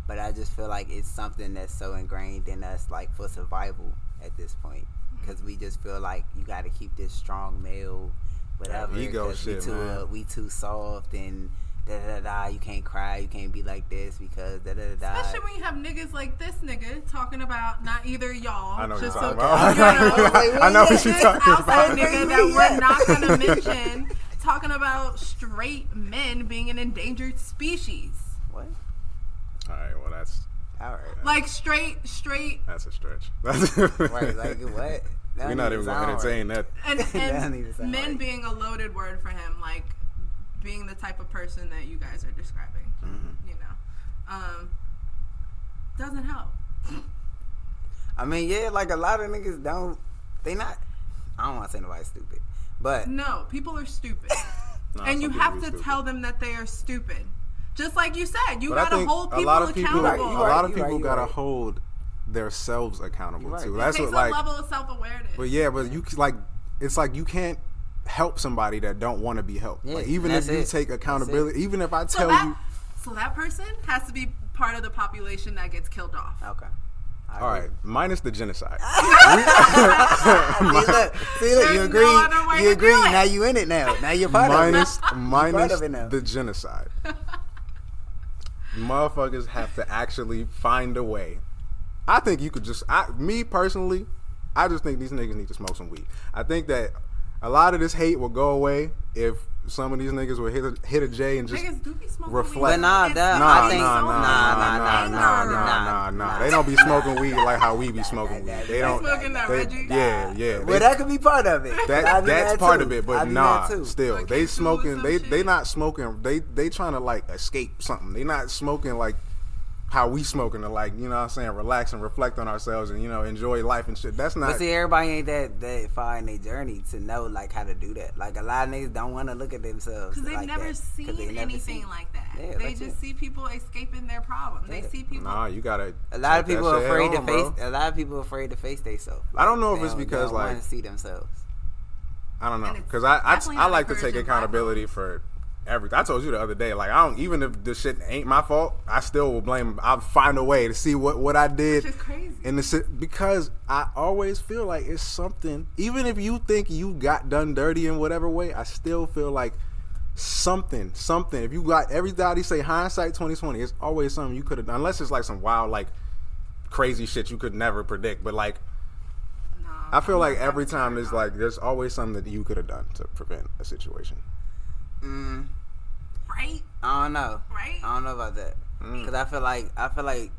but I just feel like it's something that's so ingrained in us, like for survival at this point, because we just feel like you got to keep this strong male whatever, ego shit, man. We too soft and da da da. You can't cry, you can't be like this because da da da. Especially when you have niggas like this nigga talking about not either y'all. I know what you're just talking so, about. I know what you're talking outside about. nigga that we're not gonna mention, talking about straight men being an endangered species. What? All right, well that's all right. Like straight. That's a stretch. Right, like what? We're not even going to entertain that. And men being a loaded word for him, like being the type of person that you guys are describing. Mm-hmm. You know, doesn't help. I mean, yeah, like a lot of niggas don't. They not. I don't want to say nobody's stupid, but no, people are stupid, No, and you have to stupid. tell them that they are stupid. Just like you said, you But gotta hold people a lot of people, accountable. a lot of You people right. gotta hold themselves accountable Right. too. It That's takes what a like. level of self-awareness. But yeah, but you like, it's like you can't help somebody that don't want to be helped. Yeah, like even if that's you it. take accountability, even if I tell you. So that person has to be part of the population that gets killed off. okay. All right, minus the genocide. See, look, you There's agree. no other way You to agree. do it. Now you in it now. Now you're part minus of it. minus of it now. the genocide. Motherfuckers have to actually find a way. I think you could just, me personally, I just think these niggas need to smoke some weed. I think that a lot of this hate will go away if some of these niggas will hit a J and just Niggas do be smoking reflect. weed. But nah, It's that- so I think- nah. They don't be smoking weed like how we be smoking weed. They don't. Smoking that, Reggie? Yeah. Well, that could be part of it. That's part of it, I but be nah, mad too. still Like they you smoking. doing some They shit? not smoking. They trying to like escape something. They not smoking like how we smoking to like, you know what I'm saying, relax and reflect on ourselves and, you know, enjoy life and shit. That's not. But see, everybody ain't that far in their journey to know like how to do that. Like a lot of niggas don't want to look at themselves Because they've like never that. 'Cause seen they never anything seen- like that. Yeah, They that's just it. see people escaping their problem. Yeah. They see people. Nah, you gotta. A lot of take people that are shit afraid head to on, face. bro. A lot of people are afraid to face themselves. I don't know if They it's because, they don't like- want to see themselves. I don't know, And it's because definitely I not like to take encouraging black accountability for everything. I told you the other day, like I don't, even if the shit ain't my fault, I still will blame. I'll find a way to see what I did. Which is crazy. In the because I always feel like it's something. Even if you think you got done dirty in whatever way, I still feel like something. If you got everybody say hindsight 2020, it's always something you could have done. Unless it's like some wild, like crazy shit you could never predict. But like, Nah, I feel like I'm every not time worried about there's always something that you could have done to prevent a situation. it. Right? I don't know. Right? I don't know about that because I feel like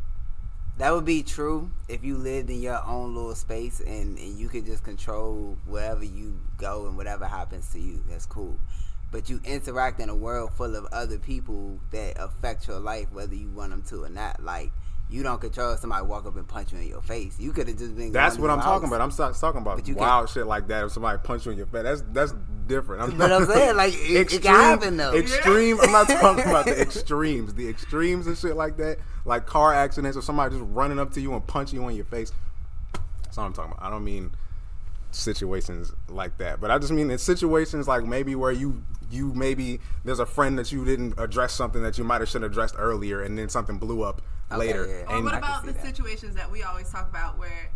that would be true if you lived in your own little space and you could just control wherever you go and whatever happens to you. That's cool. But you interact in a world full of other people that affect your life, whether you want them to or not. Like, you don't control if somebody walk up and punch you in your face. You could have just been. That's going what to I'm your talking house. about. I'm talking about But you wild shit like that. If somebody punch you in your face, that's different. But I'm saying, like, it can happen though. Extreme. I'm not talking about the extremes. The extremes and shit like that, like car accidents or somebody just running up to you and punching you in your face. That's what I'm talking about. I don't mean situations like that, but I just mean in situations like maybe where you maybe there's a friend that you didn't address something that you might have should have addressed earlier, and then something blew up later. Yeah. Or And what I can about see the that. situations that we always talk about where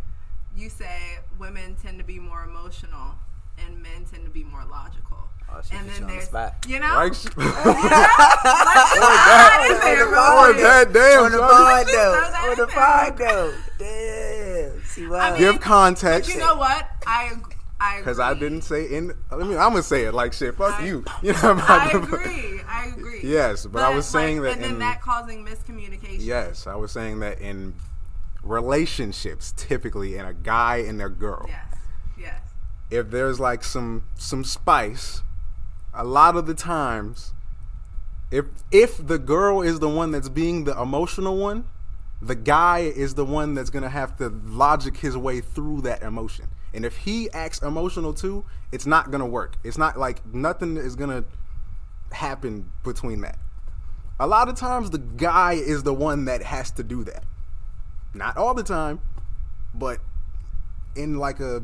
you say women tend to be more emotional and men tend to be more logical? Oh, she and put then you on the there's, spot. you know, Like, Oh, God damn, on the son. pod Just throw that though. On the in pod though. Damn. See why? I mean, Give context. but you know what? I agree. Because I didn't say in. I mean, I'm gonna say it like shit. Fuck you. You know what I I'm agree. Yes, but I was saying that and then in- that causing miscommunication. Yes, I was saying that in relationships, typically, in a guy and a girl, Yes. if there's like some spice, a lot of the times, if the girl is the one that's being the emotional one, the guy is the one that's gonna have to logic his way through that emotion. And if he acts emotional too, it's not gonna work. It's not like nothing is gonna happen between that. A lot of times the guy is the one that has to do that. Not all the time, but in like a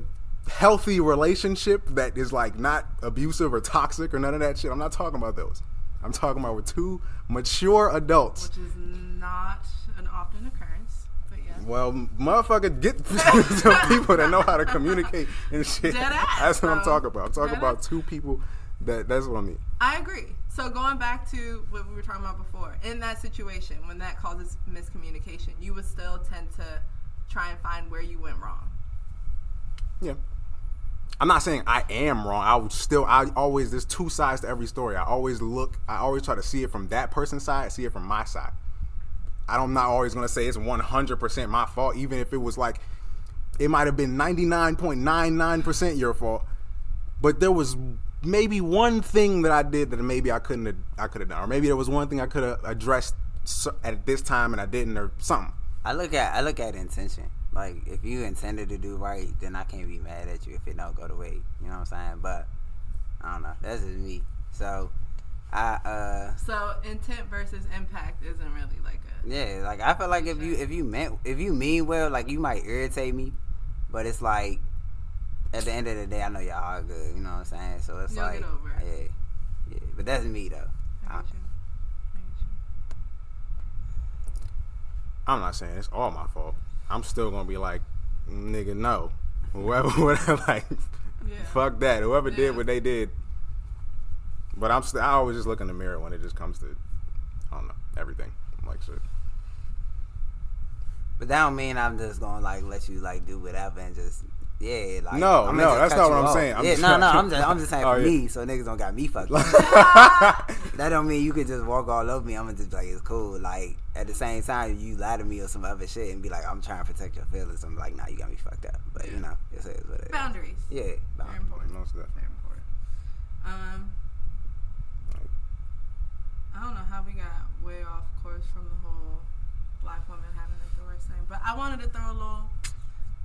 healthy relationship that is like not abusive or toxic or none of that shit. I'm not talking about those. I'm talking about with two mature adults. Which is not an often occurrence, but yeah. Well, motherfucker, get some people that know how to communicate and shit. Dead ass, That's what I'm bro. talking about. I'm talking Dead about ass. two people that's what I mean. I agree. So going back to what we were talking about before, in that situation, when that causes miscommunication, you would still tend to try and find where you went wrong. Yeah. I'm not saying I am wrong. There's two sides to every story. I always try to see it from that person's side, see it from my side. I'm not always going to say it's 100% my fault, even if it was like, it might have been 99.99% your fault. But there was maybe one thing that I did that maybe I could have done. Or maybe there was one thing I could have addressed at this time and I didn't, or something. I look at intention. Like, if you intended to do right, then I can't be mad at you if it don't go the way, you know what I'm saying? But, I don't know. That's just me. So, So intent versus impact isn't really like a... yeah, like, I feel like if you mean well, like, you might irritate me, but it's like, at the end of the day, I know y'all are good, you know what I'm saying? So, it's You'll like, get over it. yeah. But that's me, though. I get you. I'm not saying it's all my fault. I'm still gonna be like, nigga, no. Whoever, like, Yeah. fuck that. Whoever Yeah. did what they did. But I always just look in the mirror when it just comes to, I don't know, everything. I'm like, shit. But that don't mean I'm just gonna, like, let you, like, do whatever and just... Yeah, like No, I'm no, gonna just that's cut not you what I'm off. saying. I'm just saying Oh, for yeah. me, so niggas don't got me fucked up. That don't mean you could just walk all over me. I'm gonna just be like, it's cool. Like, at the same time, you lie to me or some other shit and be like, I'm trying to protect your feelings. I'm like, nah, you got me fucked up. But you know, it is what it is. Boundaries. Yeah, Very boundaries. important. Most definitely. Very important. I don't know how we got way off course from the whole black woman having like the worst thing, but I wanted to throw a little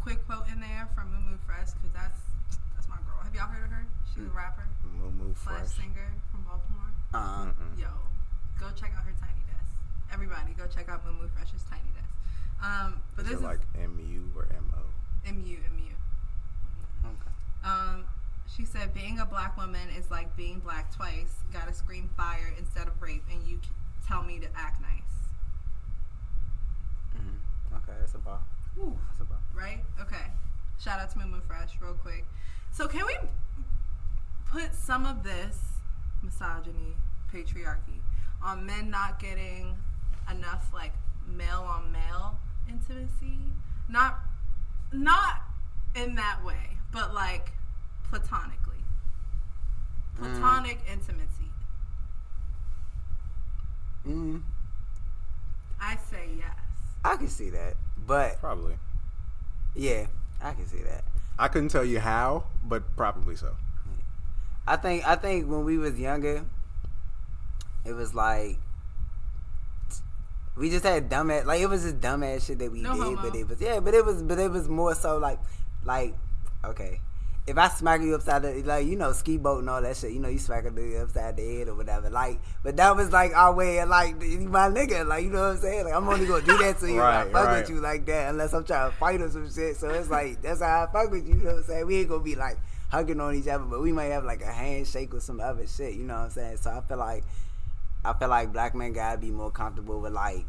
quick quote in there from Moo Fresh because that's my girl. Have y'all heard of her? She's a rapper Moo / Fresh. singer from Baltimore. Yo, go check out her Tiny Desk. Everybody, go check out Moo Fresh's Tiny Desk. But Is this it like MU or MO? MU. Okay. She said, being a black woman is like being black twice. Gotta scream fire instead of rape, and you tell me to act nice. Mm-hmm. Okay, that's a bar. Ooh. That's a bar. Right? Okay. Shout out to Moo Fresh real quick. So can we put some of this misogyny, patriarchy, on men not getting enough like male on male intimacy? Not in that way, but like platonically. Platonic intimacy. I say yes. I can see that, but Probably. yeah, I can see that. I couldn't tell you how, but probably so. I think when we was younger, it was like we just had dumbass, like it was just dumbass shit that we No did, homo. but it was more so like okay, if I smack you upside the, like, you know, ski boat and all that shit, you know, you smack a nigga upside the head or whatever, like, but that was like our way of like, you my nigga, like, you know what I'm saying? Like, I'm only gonna do that to you, Right, I fuck right. with you like that, unless I'm trying to fight or some shit. So it's like that's how I fuck with you, you know what I'm saying? We ain't gonna be like hugging on each other, but we might have like a handshake or some other shit, you know what I'm saying? So I feel like black men gotta be more comfortable with like,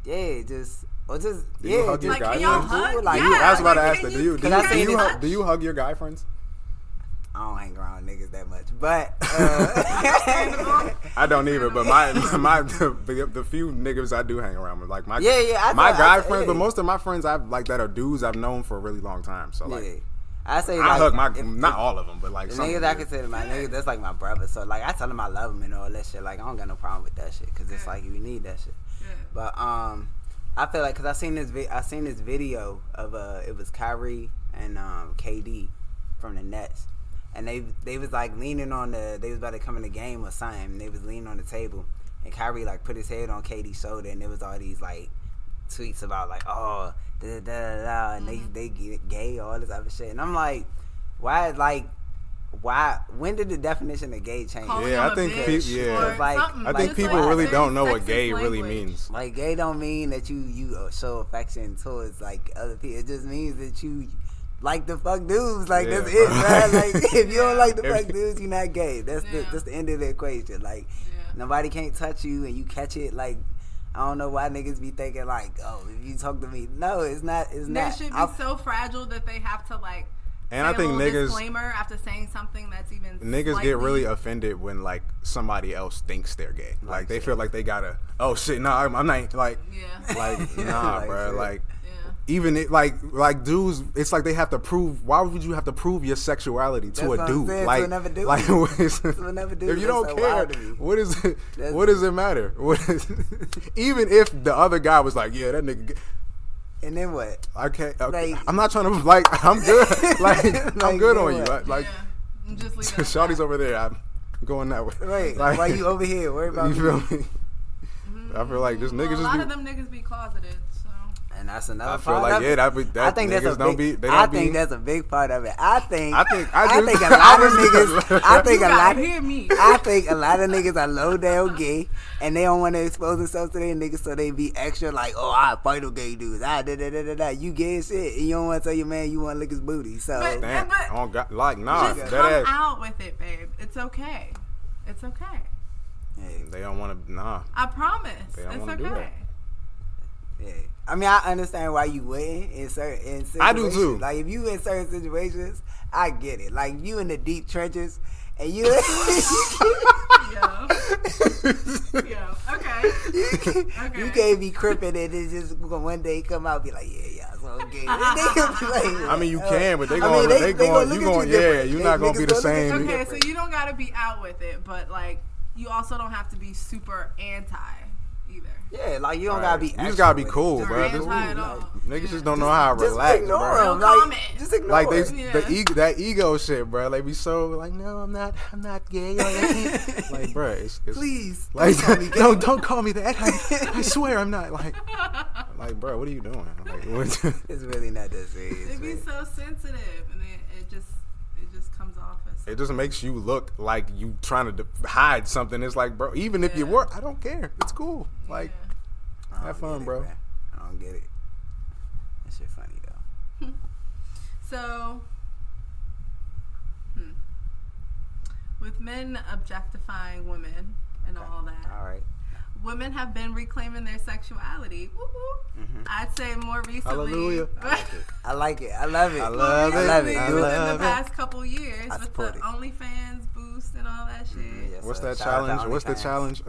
yeah, Do you hug your Like, guy can y'all friends? hug? Like, Yeah, I was about to like, ask can that. you- can I say this? Do you hug your guy friends? I don't hang around niggas that much, but I don't either, but the few niggas I do hang around with, like my I my thought- guy I- friends, yeah. but most of my friends I've like that are dudes I've known for a really long time. So like, yeah, I say I like, hug if- not all of them, but like the some niggas of I them. consider my niggas, that's like my brother. So like I tell them I love them and all that shit. Like I don't got no problem with that shit because it's Yeah. like you need that shit. Yeah. But I feel like because I seen this video of it was Kyrie and KD from the Nets, and they was like leaning on they was about to come in the game or something. And they was leaning on the table, and Kyrie like put his head on KD's shoulder, and there was all these like tweets about like, oh, da da da da, and they get gay, all this other shit, and I'm like, why? When did the definition of gay change? Calling Yeah, him I a think bitch yeah. or Like, something. I think Just people like really very don't know what sexist gay really language. means. Like gay don't mean that you show affection towards like other people. It just means that like the fuck dudes. Like, Yeah, that's it, bro. man. Like, if you don't like the If- fuck dudes, you're not gay. That's Yeah. the end of the equation. Like, Yeah. nobody can't touch you and you catch it. Like, I don't know why niggas be thinking like, oh, if you talk to me. No, it's not. It's They not. should be so fragile that they have to like. And say I think a little niggas disclaimer after saying something that's even niggas slightly, get really offended when like somebody else thinks they're gay. Like they feel like they gotta. Oh shit, no, I'm not. Like, Yeah. like nah, Like, bro. shit. Like. Yeah. Even it, like dudes, it's like they have to prove. Why would you have to prove your sexuality to That's what a I'm dude? saying, Like, to another dude. like To another dude, if you that's don't so care, wild to me. what is it? That's- What does it matter? What is, even if the other guy was like, yeah, that nigga. And then what? I can't. Like- I'm not trying to like. I'm good. Like I'm Like, good then on you. what? Like Yeah. Just leave it at Shawty's that. over there. I'm going that way. Right. Like, Why you over here? Worry about You feel me? Mm-hmm. I feel like this nigga Well, a lot just of be. them niggas be closeted, so. And that's another I feel part like of yeah, it. that I think that's niggas a don't big, be. They I don't think be. that's a big part of it. I think I just- think a lot of niggas. I think You a gotta lot. hear me. I think a lot of niggas are low down gay, and they don't want to expose themselves to their niggas, so they be extra like, oh, I fight with gay dudes. You gay as shit, and you don't want to tell your man you want to lick his booty. So But- Damn. but- Oh God, like nah. Just That come ass. out with it, babe. It's okay. It's okay. hey, They don't want to. Nah. I promise. They don't It's wanna do that. okay. yeah. I mean, I understand why you wouldn't in certain situations. I do too. Like if you in certain situations, I get it. Like if you in the deep trenches and you. Yo. Yo. Okay. Okay. You can't be crippin' and then just one day come out and be like, yeah, so gay. Niggas be like, I mean, you can, but they I going, mean, they they going, gonna you look at going, you yeah, different. you're They not gonna be niggas the gonna look at same. you Okay, so you don't gotta be out with it, but like you also don't have to be super anti either. yeah, like you don't Right. gotta be. You just extra gotta be with it. cool, Or bro. anti Just- at all. Niggas Yeah. just don't know how to Just relax, ignore bro. them. No Like, comment. just ignore Like they, them. Yeah. that ego shit, bro. They be so like, no, I'm not gay. Like, bro, it's Please, like, don't call me gay. no, don't call me that. I swear I'm not. Like, bro, what are you doing? Like, what? It's really not that serious. They be man. so sensitive, and then it just comes off as. It just makes you look like you trying to hide something. It's like, bro, even if you Yeah. were, I don't care. It's cool. Like, Yeah. I don't have fun, get it, bro. man. I don't get it. That shit funny though. So, with men objectifying women and all that, All right. women have been reclaiming their sexuality. Woo woo. I'd say more recently. Hallelujah. I like it. I love it. I love more it. love it. recently, I Do it. within love the it. past couple years I with the support it. OnlyFans boost and all that shit. Yes, What's sir. that Shout out to challenge? What's the OnlyFans. challenge?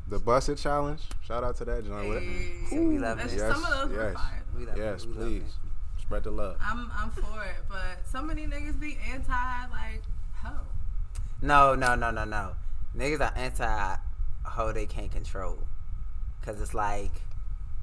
The busted challenge. Shout out to that joint. What- Hey. We love That's it. just some of those were Yes. fire. We love Yes, it. We love please. it. Spread the love. I'm for it, but so many niggas be anti like ho. No. Niggas are anti hoe they can't control. Cause it's like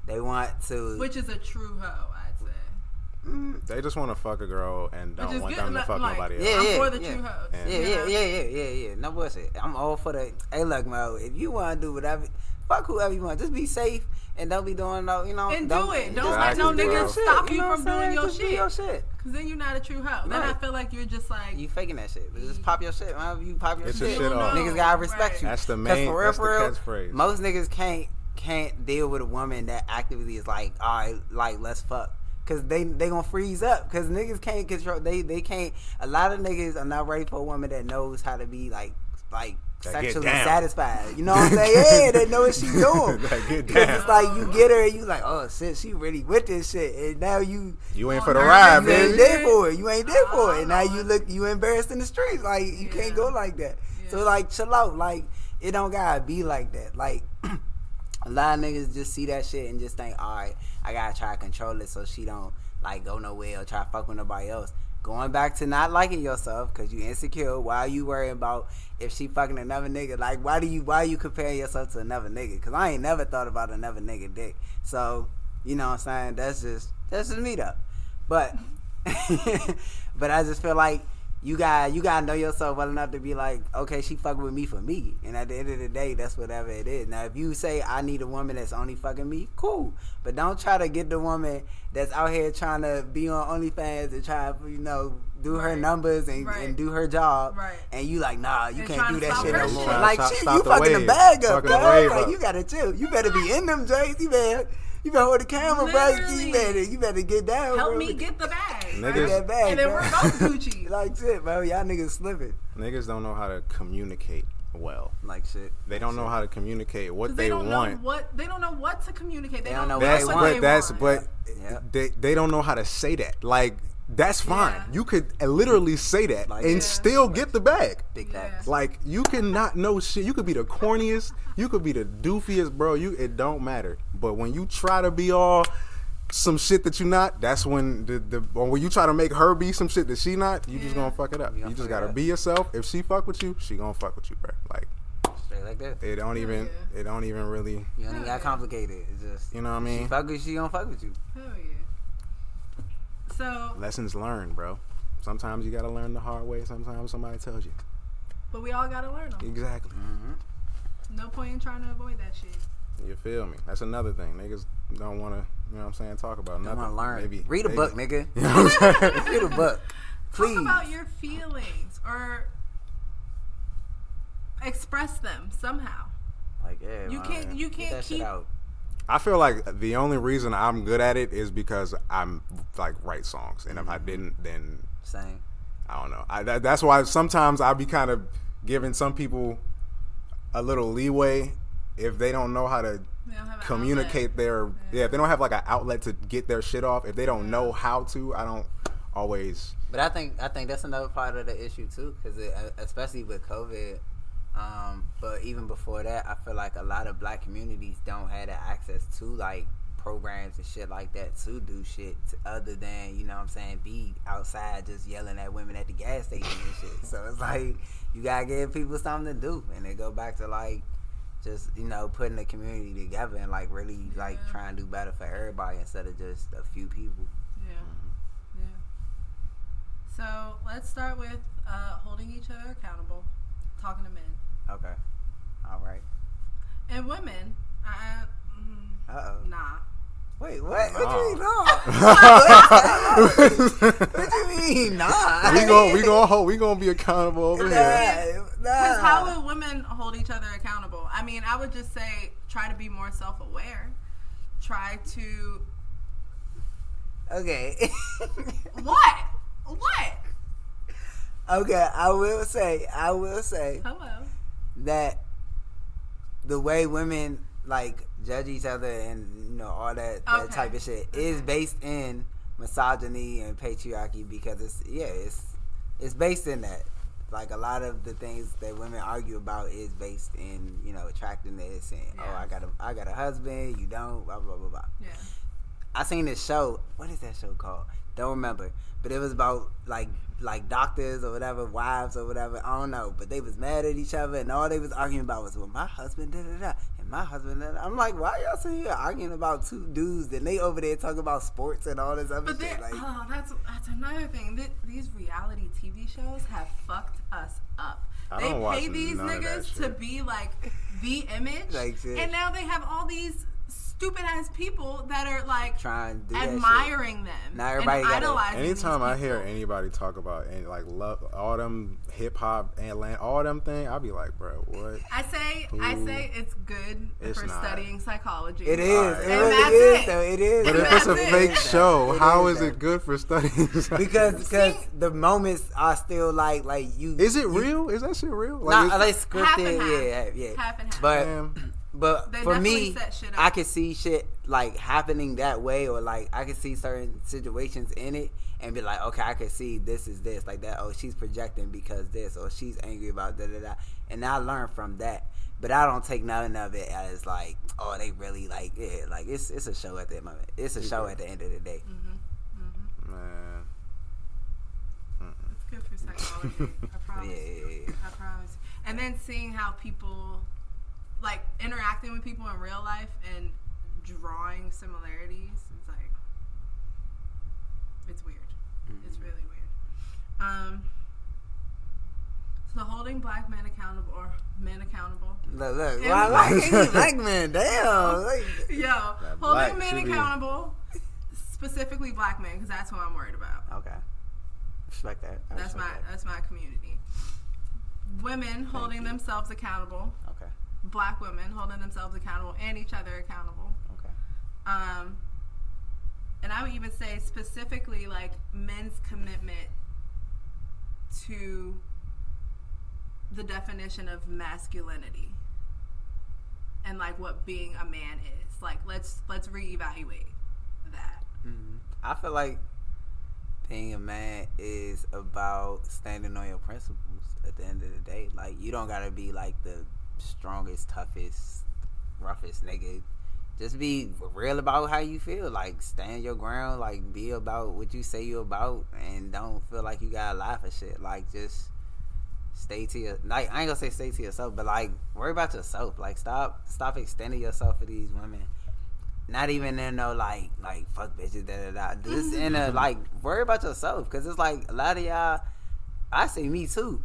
they want to. Which is a true hoe, I'd say. They just want to fuck a girl and Which don't is want good, them to fuck like, nobody else. Yeah, I'm yeah, for the yeah. true hoes. Yeah. Yeah. No bullshit. I'm all for the. Hey, look, Mo. If you want to do whatever, fuck whoever you want. Just be safe and don't be doing no, you know. And do it. Don't let no do nigga your stop shit, you know from what I'm doing saying? your Just do shit. your shit. Cause then you're not a true hoe. Then I Right. feel like you're just like You faking that shit. But just pop your shit, man. You pop your Get your shit. shit off. Niggas gotta respect Right. you. That's the 'Cause main. for real, That's the for real, catchphrase. most niggas can't deal with a woman that actively is like, all right, like let's fuck. Cause they gonna freeze up. Cause niggas can't control. They can't. A lot of niggas are not ready for a woman that knows how to be like That get sexually down. satisfied. You know what I'm saying? Yeah, they know what she doing. That get Cause down. it's like you get her and you like, oh shit, she really with this shit, and now you You ain't Oh, for the no, ride, you ain't baby. there for it. You ain't there for it. And now Oh, you embarrassed in the streets. Like you can't Yeah. go like that. So Yeah. like chill out. Like it don't gotta be like that. Like a lot of niggas just see that shit and just think, all right, I gotta try to control it so she don't like go nowhere or try to fuck with nobody else. Going back to not liking yourself because you insecure. Why are you worrying about if she fucking another nigga? Like why are you comparing yourself to another nigga? Because I ain't never thought about another nigga dick. So you know what I'm saying? That's just me though. But but I just feel like you gotta know yourself well enough to be like, okay, she fucking with me for me, and at the end of the day, that's whatever it is. Now, if you say I need a woman that's only fucking me, cool, but don't try to get the woman that's out here trying to be on OnlyFans and try to do her Right. numbers and Right. do her job, Right. and you like, nah, you And can't trying do to that stop shit her no shit. more. Trying to Like, stop- shit, stop you the fucking the wave. bag up, Fucking the bro. wave Like, up. you gotta chill. You better be in them joints. You better hold the camera, bro. Literally. You better get down, Help bro. me get the bag. Niggas- Get that bag, and then bro. we're both Gucci. Like shit, bro. Y'all niggas slipping. Niggas don't know how to communicate well. Like shit. They don't know how to communicate what 'Cause they don't want. know what they don't know what to communicate. They don't know That's what but they that's want. but Yeah. they don't know how to say that. Like that's fine. Yeah. You could literally say that Like- and Yeah. still get the bag. Big Yeah. facts. Like you can not know shit. You could be the corniest. You could be the doofiest, bro. It don't matter. But when you try to be all some shit that you not, that's when or when you try to make her be some shit that she not, you just Yeah. gonna fuck it up. You You gonna just fuck it gotta up. be yourself. If she fuck with you, she gonna fuck with you, bro. Like Straight like that. it don't even really. You don't even Hell got yeah. complicated. It's just You know what I mean? She fuck with you, she gonna fuck with you. Hell yeah. So, Lessons learned, bro. Sometimes you gotta learn the hard way. Sometimes somebody tells you. but we all gotta learn them. Exactly. Mm-hmm. No point in trying to avoid that shit. You feel me? That's another thing. Niggas don't want to, you know what I'm saying, talk about I nothing. want to learn. Maybe, Read a maybe. book, nigga. You know what I'm saying? Read a book, please. Talk about your feelings or express them somehow. Like, yeah, You man, can't- you get can't that shit keep- out. I feel like the only reason I'm good at it is because I'm like write songs, and if I didn't, then Same. I don't know. That's why sometimes I be kind of giving some people a little leeway if they don't know how to They don't have an communicate outlet. their if they don't have like an outlet to get their shit off. If they don't know how to, I don't always. But I think that's another part of the issue too, because especially with COVID. But even before that, I feel like a lot of black communities don't have the access to like programs and shit like that to do shit other than, you know what I'm saying, be outside just yelling at women at the gas station and shit. So it's like you gotta give people something to do, and they go back to like just, you know, putting the community together and like really like trying to do better for everybody instead of just a few people. Yeah. Yeah. So let's start with holding each other accountable, talking to men. Okay. All right. And women, Uh-oh. nah. Wait, what? What you mean, No. What you mean, nah? we gonna be accountable over here. Because how would women hold each other accountable? I mean, I would just say try to be more self-aware. Try to... Okay. What? What? Okay, I will say Hello. that the way women like judge each other and, you know, all that Okay. type of shit is based in misogyny and patriarchy, because it's based in that. Like a lot of the things that women argue about is based in, you know, attractiveness and Yeah. I got a husband, you don't, blah blah blah blah. Yeah. I seen this show. What is that show called? Don't remember. But it was about like doctors or whatever, wives or whatever. I don't know. But they was mad at each other, and all they was arguing about was, well, my husband da da da, and my husband da da. I'm like, why y'all sitting here arguing about two dudes, and they over there talking about sports and all this other But shit? Like, that's another thing. These reality TV shows have fucked us up. I They don't watch pay these none of that niggas to shit. be like the image, Like shit. and now they have all these stupid ass people that are like trying to do that shit. admiring them, Now everybody and gotta- idolizing. Anytime these I hear people. anybody talk about and like love all them hip hop and all them thing, I'll be like, bro, what? I say it's good It's for not. studying psychology. It is. Alright. It And really that's is, it. though. It is. But And if it's a that's it. fake show, It how is, is it though. good for studying? Because the moments are still like you. Is it real? Is that shit real? Nah, it's- like Half scripted. and half. Yeah. Half and half. But Damn. But They for definitely me, set shit up. I can see shit like happening that way, or like I can see certain situations in it and be like, okay, I can see this is this, like that. Oh, she's projecting because this, or she's angry about da da da, and I learn from that. But I don't take none of it as like, oh, they really like, yeah, like it's a show at the moment. It's a show at the end of the day. Man. It's good for psychology. I promise. Yeah. I promise. And then seeing how people, like, interacting with people in real life and drawing similarities, it's like, it's weird. It's really weird. So holding black men accountable, or men accountable. Look, And why black- like black men? Damn. Like, Yo, That holding black men should be- accountable, specifically black men, because that's who I'm worried about. okay, respect that. I That's respect that's my community. Women holding you. themselves accountable. that. Okay. Black women holding themselves accountable and each other accountable. Okay. And I would even say specifically like men's commitment to the definition of masculinity and like what being a man is. Like let's reevaluate that. Mm-hmm. I feel like being a man is about standing on your principles at the end of the day. Like, you don't gotta be like the strongest, toughest, roughest nigga. Just be real about how you feel. Like, stand your ground. Like, be about what you say you about, and don't feel like you gotta lie for shit. Like, just stay to your, like, I ain't gonna say stay to yourself, but like, worry about yourself. Like, stop extending yourself for these women. Not even in no like fuck bitches, da da da. Just in a like, worry about yourself, cause it's like a lot of y'all. I say me too.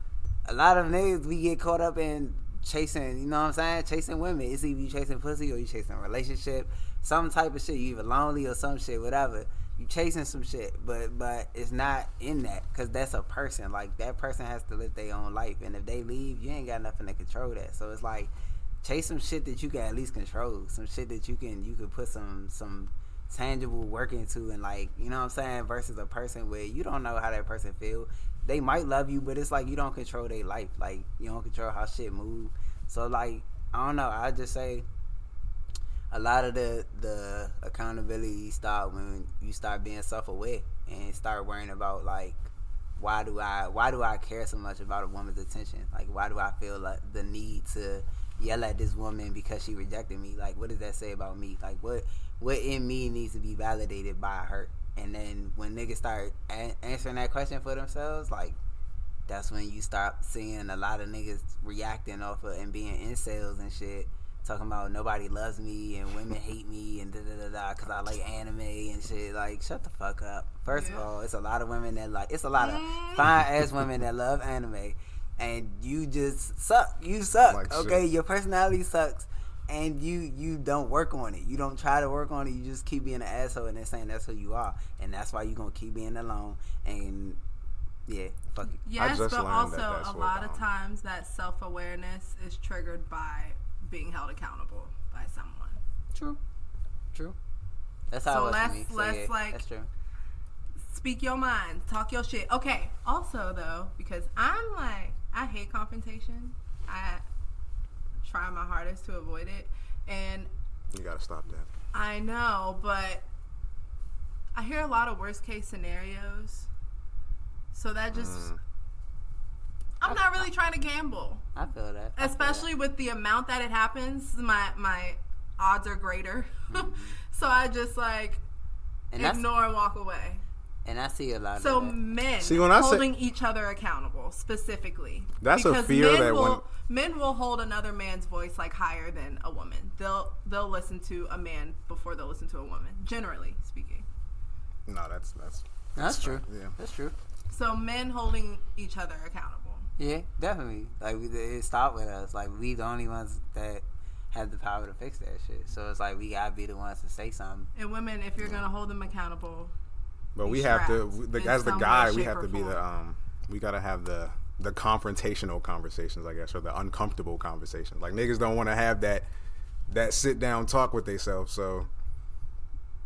A lot of niggas, we get caught up in chasing. You know what I'm saying? Chasing women. It's either you chasing pussy or you chasing a relationship, some type of shit. You either lonely or some shit, whatever. You chasing some shit, but it's not in that, cause that's a person. Like, that person has to live their own life, and if they leave, you ain't got nothing to control that. So it's like, chase some shit that you can at least control, some shit that you can put some tangible work into, and like, you know what I'm saying, versus a person where you don't know how that person feel. They might love you, but it's like you don't control their life. Like, you don't control how shit move. So like, I don't know. I just say a lot of the accountability start when you start being self-aware and start worrying about like, why do I care so much about a woman's attention? Like, why do I feel like the need to yell at this woman because she rejected me? Like, what does that say about me? Like, what in me needs to be validated by her? And then when niggas start answering that question for themselves, like, that's when you start seeing a lot of niggas reacting off of and being incels and shit, talking about nobody loves me and women hate me and da da da da because I like anime and shit. Like, shut the fuck up. First of all, it's a lot of women that like, it's a lot of fine ass women that love anime. And you just suck. You suck. Like, okay, shit. Your personality sucks, and you don't work on it. You don't try to work on it. You just keep being an asshole, and they're saying that's who you are, and that's why you're gonna keep being alone. And yeah, fuck it. Yes, but also a lot of times that self-awareness is triggered by being held accountable by someone. True. That's how it was for me. So let's like, that's true. Speak your mind, talk your shit. Okay. Also though, because I'm like, I hate confrontation. I try my hardest to avoid it, and you gotta stop that. I know, but I hear a lot of worst case scenarios, so that just I'm not really trying to gamble. I feel that, especially with the amount that it happens. My odds are greater, so I just like ignore and walk away. And I see a lot so of that. Men holding each other accountable specifically. That's because a fear that men will hold another man's voice like higher than a woman. They'll listen to a man before they'll listen to a woman, generally speaking. No, that's true. Yeah, that's true. So men holding each other accountable. Yeah, definitely. Like, it stopped with us. Like, we the only ones that have the power to fix that shit. So it's like we gotta be the ones to say something. And women, if you're gonna hold them accountable. But we have to, as the guy, we have to be we gotta have the confrontational conversations, I guess, or the uncomfortable conversations. Like, niggas don't want to have that sit down talk with themselves. So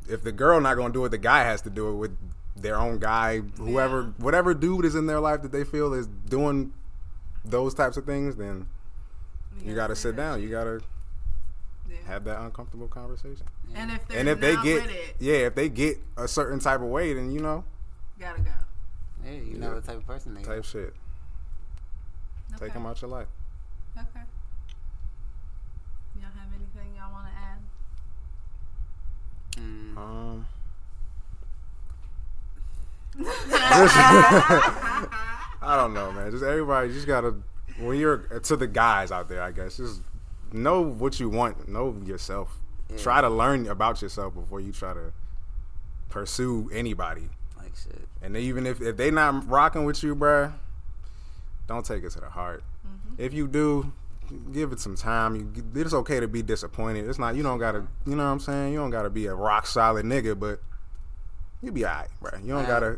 if the girl not gonna do it, the guy has to do it with their own guy, whoever, whatever dude is in their life that they feel is doing those types of things. Then you gotta sit down. You gotta have that uncomfortable conversation. And if they get with it, if they get a certain type of way, then gotta go. Yeah, you know what type of person they are. Type shit. Okay. Take them out your life. Okay. Y'all have anything y'all want to add? I don't know, man. Just everybody, just gotta, when you're to the guys out there, I guess, just know what you want. Know yourself. Yeah. Try to learn about yourself before you try to pursue anybody. Like shit. And even if they not rocking with you, bruh, don't take it to the heart. Mm-hmm. If you do, give it some time. It's okay to be disappointed. It's not, you don't gotta, you know what I'm saying? You don't gotta be a rock solid nigga, but you be alright, bruh. You don't gotta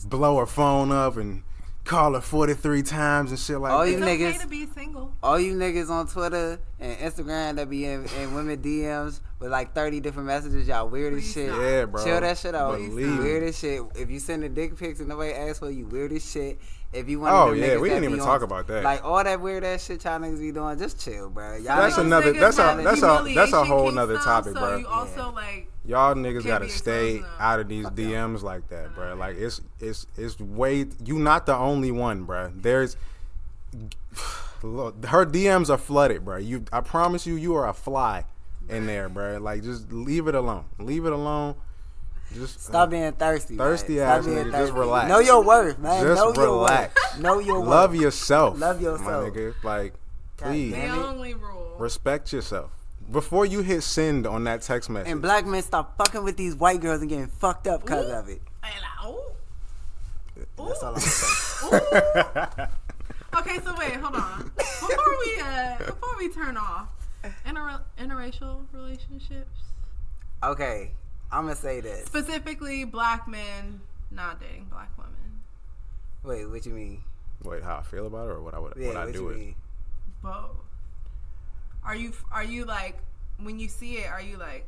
blow her phone up and call her 43 times and shit like All that. you It's okay niggas- to be single. All you niggas on Twitter and Instagram that be in women DMs with like 30 different messages, y'all weird as Please shit. stop. Yeah, bro. Chill that shit out. Believe me. Weird as shit. If you send a dick pics and nobody asks for you, weird as shit. If you want Oh, yeah, we didn't even talk about that. Like all that weird ass shit y'all niggas be doing, just chill, bro. Y'all That's niggas- another- Those niggas that's have a whole humiliation nother kinks topic, now, bro. So you also like Y'all niggas Can't gotta be stay exposed now. out of these Fuck DMs like that, bro. Like it's way. You not the only one, bro. There's look, her DMs are flooded, bro. I promise you are a fly in there, bro. Like just leave it alone. Leave it alone. Just Stop being thirsty. thirsty man. ass Stop being nigga. Just thirsty. relax. Know your worth, man. Just know relax. Your worth. Know your worth. love yourself. Love yourself. my nigga. Like God please damn the it. only rule. respect yourself before you hit send on that text message. And black men stop fucking with these white girls and getting fucked up because Ooh. of it. And like, ooh. That's all I'm saying. Ooh. Okay, so wait, hold on. Before we turn off, interracial relationships, Okay, I'm gonna say this. specifically black men not dating black women. Wait, what you mean? Wait, how I feel about it or what I would Yeah, what I what do you with. mean? Both. Are you like when you see it? Are you like?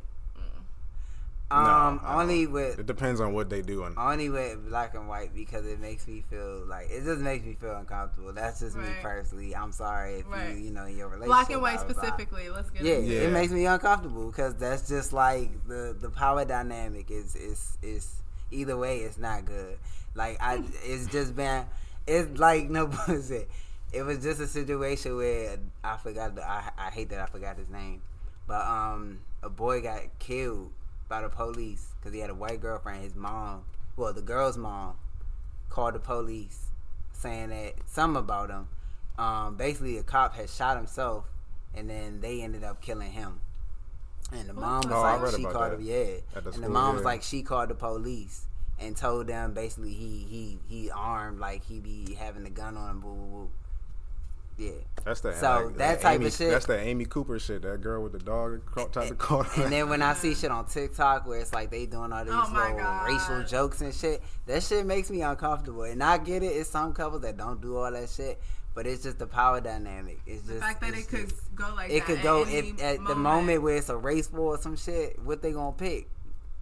No, I Only don't. with It depends on what they do. And only with black and white because it makes me feel like it just makes me feel uncomfortable. That's just me Right. personally. I'm sorry if Right. you know in your relationship. Black and white blah, blah, blah. specifically. Let's get Yeah, into it. Yeah. it makes me uncomfortable because that's just like the power dynamic is either way it's not good. Like it's just been it's like no bullshit. It was just a situation where I forgot I hate that I forgot his name, but a boy got killed by the police because he had a white girlfriend. His mom, well the girl's mom, called the police saying that something about him. Basically a cop had shot himself and then they ended up killing him. And the mom was Oh, I like, read she about called that. him, yeah. At the And the school, mom was yeah. like, she called the police and told them basically he armed, like he be having the gun on him, boo boo boo. Yeah. that's the So, that type Amy, of shit- That's the Amy Cooper shit. That girl with the dog tried to call her. And then when I see shit on TikTok where it's like they doing all these Oh my little God. racial jokes and shit, that shit makes me uncomfortable. And I get it, it's some couples that don't do all that shit, but it's just the power dynamic. It's The just fact that it it's could just- go like it that could go any if at the moment where it's a race war or some shit, what they gonna pick?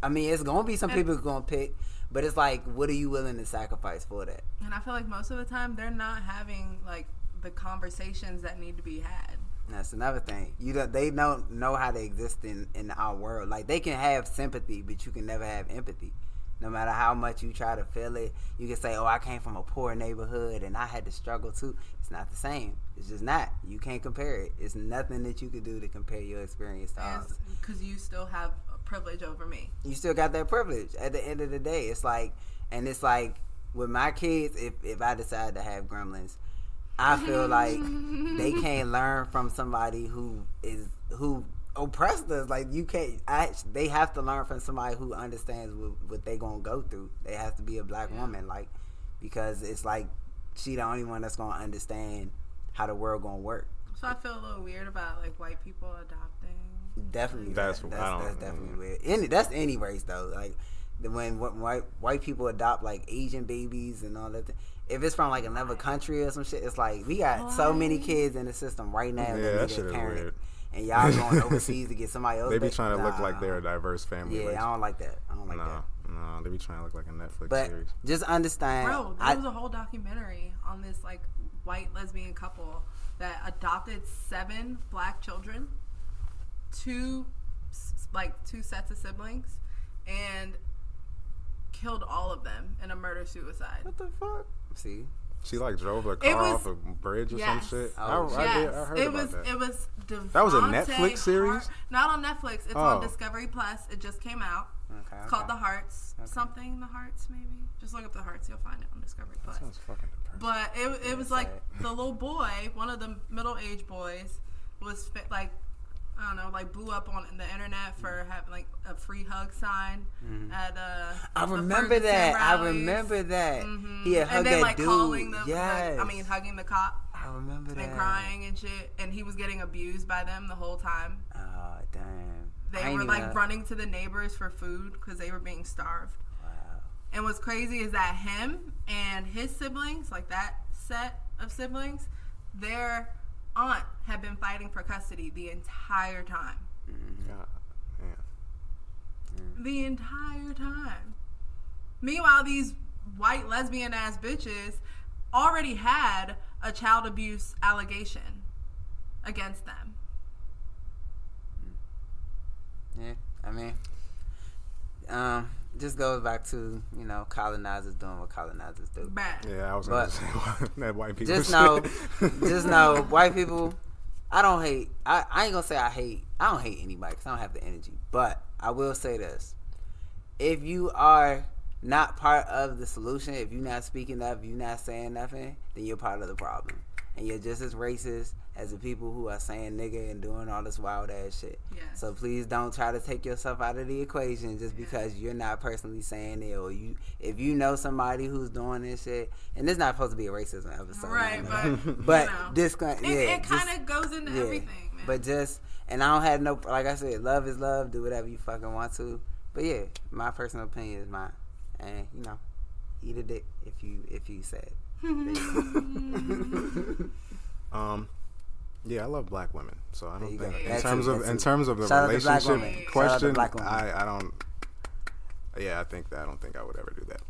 I mean, it's gonna be some people gonna pick, but it's like, what are you willing to sacrifice for that? And I feel like most of the time they're not having like the conversations that need to be had. That's another thing. They don't know how to exist in our world. Like they can have sympathy, but you can never have empathy. No matter how much you try to feel it, you can say, "Oh, I came from a poor neighborhood and I had to struggle too." It's not the same. It's just not. You can't compare it. It's nothing that you could do to compare your experience to ours. Because you still have a privilege over me. You still got that privilege. At the end of the day, it's like with my kids, if I decide to have gremlins, I feel like they can't learn from somebody who oppressed us. Like you can't. They have to learn from somebody who understands what they gonna go through. They have to be a black woman, like because it's like she the only one that's gonna understand how the world gonna work. So I feel a little weird about like white people adopting. Definitely, That's definitely weird. That's any race though. Like when white people adopt like Asian babies and all that. If it's from like another country or some shit, it's like we got so many kids in the system right now Yeah, that that need shit a is parent, weird. and y'all going overseas to get somebody else. They be back? trying to look Nah. like they're a diverse family. Yeah, like, I don't like that. I don't like that. No, they be trying to look like a Netflix But series. just understand, Bro, there was a whole documentary on this like white lesbian couple that adopted 7 black children, two sets of siblings, and killed all of them in a murder suicide. what the fuck? See, She like drove a It car was- off a bridge or yes. some shit. Oh, I Yes, heard it about was. that. It was. That was a Devontae Netflix series? Hart- Not on Netflix. It's Oh. on Discovery Plus. It just came out. okay, It's called The Hearts. Okay. Something The Hearts, maybe. Just look up The Hearts. You'll find it on Discovery Plus. Sounds fucking depressing. But it was That's like sad. the little boy, one of the middle-aged boys, was like, I don't know, like blew up on the internet for having like a free hug sign at I the remember Ferguson that. I rallies. remember that. Mhm. He had hugged and then that like dude. calling the yes. hugging the cop I remember that. and crying and shit, and he was getting abused by them the whole time. Oh damn. I They ain't were even like know. running to the neighbors for food because they were being starved. Wow. And what's crazy is that him and his siblings, like that set of siblings, their aunt had been fighting for custody the entire time. God, man. The entire time. Meanwhile, these white lesbian ass bitches already had a child abuse allegation against them. Yeah, I mean, just goes back to, you know, colonizers doing what colonizers do. Bad. Yeah, I was gonna say that white people. Just shit. know, white people. I don't hate. I ain't gonna say I hate. I don't hate anybody because I don't have the energy. But I will say this: if you are not part of the solution, if you're not speaking up, if you're not saying nothing, then you're part of the problem, and you're just as racist as the people who are saying nigga and doing all this wild ass shit. Yes. So please don't try to take yourself out of the equation just because you're not personally saying it, or if you know somebody who's doing this shit. And this is not supposed to be a racism episode, right? But you know, this it kind of goes into everything, man. But and I don't have no, like I said, love is love. Do whatever you fucking want to. But yeah, my personal opinion is mine, and you know, eat a dick if you said. Yeah, I love black women, so I don't think That's in terms of the Shout relationship question, black women. I don't. Yeah, I don't think I would ever do that.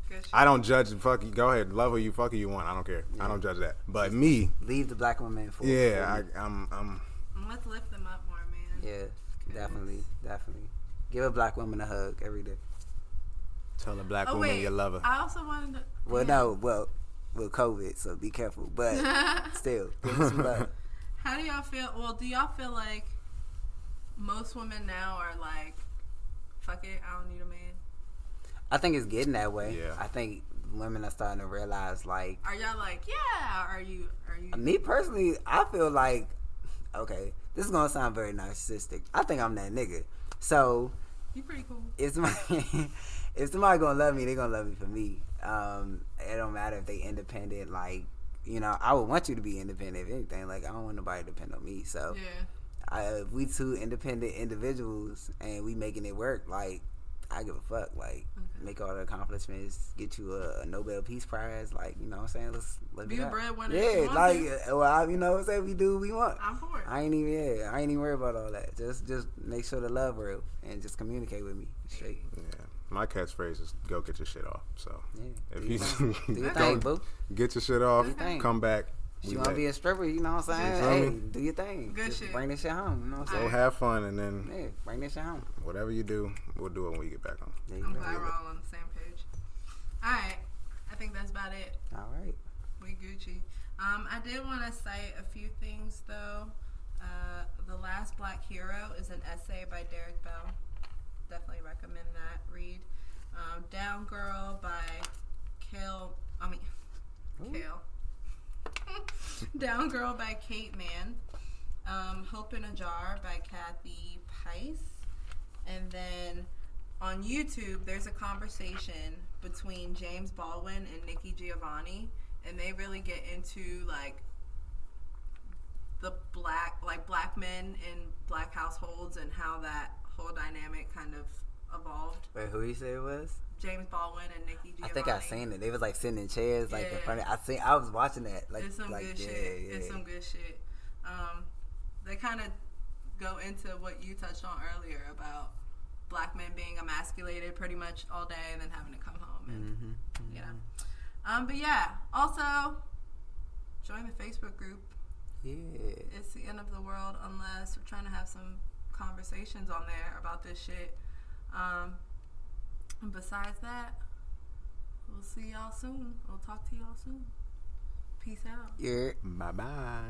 Good shit. I don't judge. Fuck you. Go ahead, love who you fuck who you want. I don't care. Yeah. I don't judge that. But me, leave the black women for. Yeah, I'm. Let's lift them up more, man. Yeah, definitely. Give a black woman a hug every day. Tell a black woman you love her. I also wanted to. Well, no, with COVID, so be careful. But still, give her some love. How do y'all feel? Well, do y'all feel like most women now are like, fuck it, I don't need a man? I think it's getting that way. Yeah. I think women are starting to realize, like. Are y'all like, yeah? Are you? Me personally, I feel like, okay, this is gonna sound very narcissistic. I think I'm that nigga. So. You pretty cool. If somebody gonna love me, they gonna love me for me. It don't matter if they independent. Like, you know, I would want you to be independent. If anything, like, I don't want nobody to depend on me. So, if we two independent individuals and we making it work, like, I give a fuck. Like, make all the accomplishments, get you a Nobel Peace Prize. Like, you know what I'm saying? Let's be a breadwinner. Yeah, like, well, you know what I'm saying? We do what we want. I'm for it. I ain't even worried about all that. Just make sure the love real and just communicate with me straight. Yeah. My catchphrase is go get your shit off. So if do you your thing, boo. Get your shit off, come back. You want to be a stripper, you know what I'm saying? Hey, do your thing. Good just shit. Bring this shit home, you know what I'm saying? Go have fun, and then bring this shit home. Whatever you do, we'll do it when we get back home. I'm glad we're all on the same page. All right, I think that's about it. All right. We Gucci. I did want to cite a few things though. The Last Black Hero is an essay by Derek Bell. Definitely recommend that read. Down Girl by Kale. Down Girl by Kate Mann. Hope in a Jar by Kathy Pice. And then on YouTube, there's a conversation between James Baldwin and Nikki Giovanni, and they really get into like the black men in black households and how that whole dynamic kind of evolved. Wait, who you say it was? James Baldwin and Nikki Giovanni. I think I seen it. They was like sitting in chairs, like in front of. I was watching that. Like, it's some good shit. Yeah. It's some good shit. They kind of go into what you touched on earlier about black men being emasculated pretty much all day and then having to come home and you know. But yeah, also join the Facebook group. Yeah. It's the end of the world unless we're trying to have some conversations on there about this shit. And besides that, we'll see y'all soon. We'll talk to y'all soon. Peace out. Yeah. Bye bye.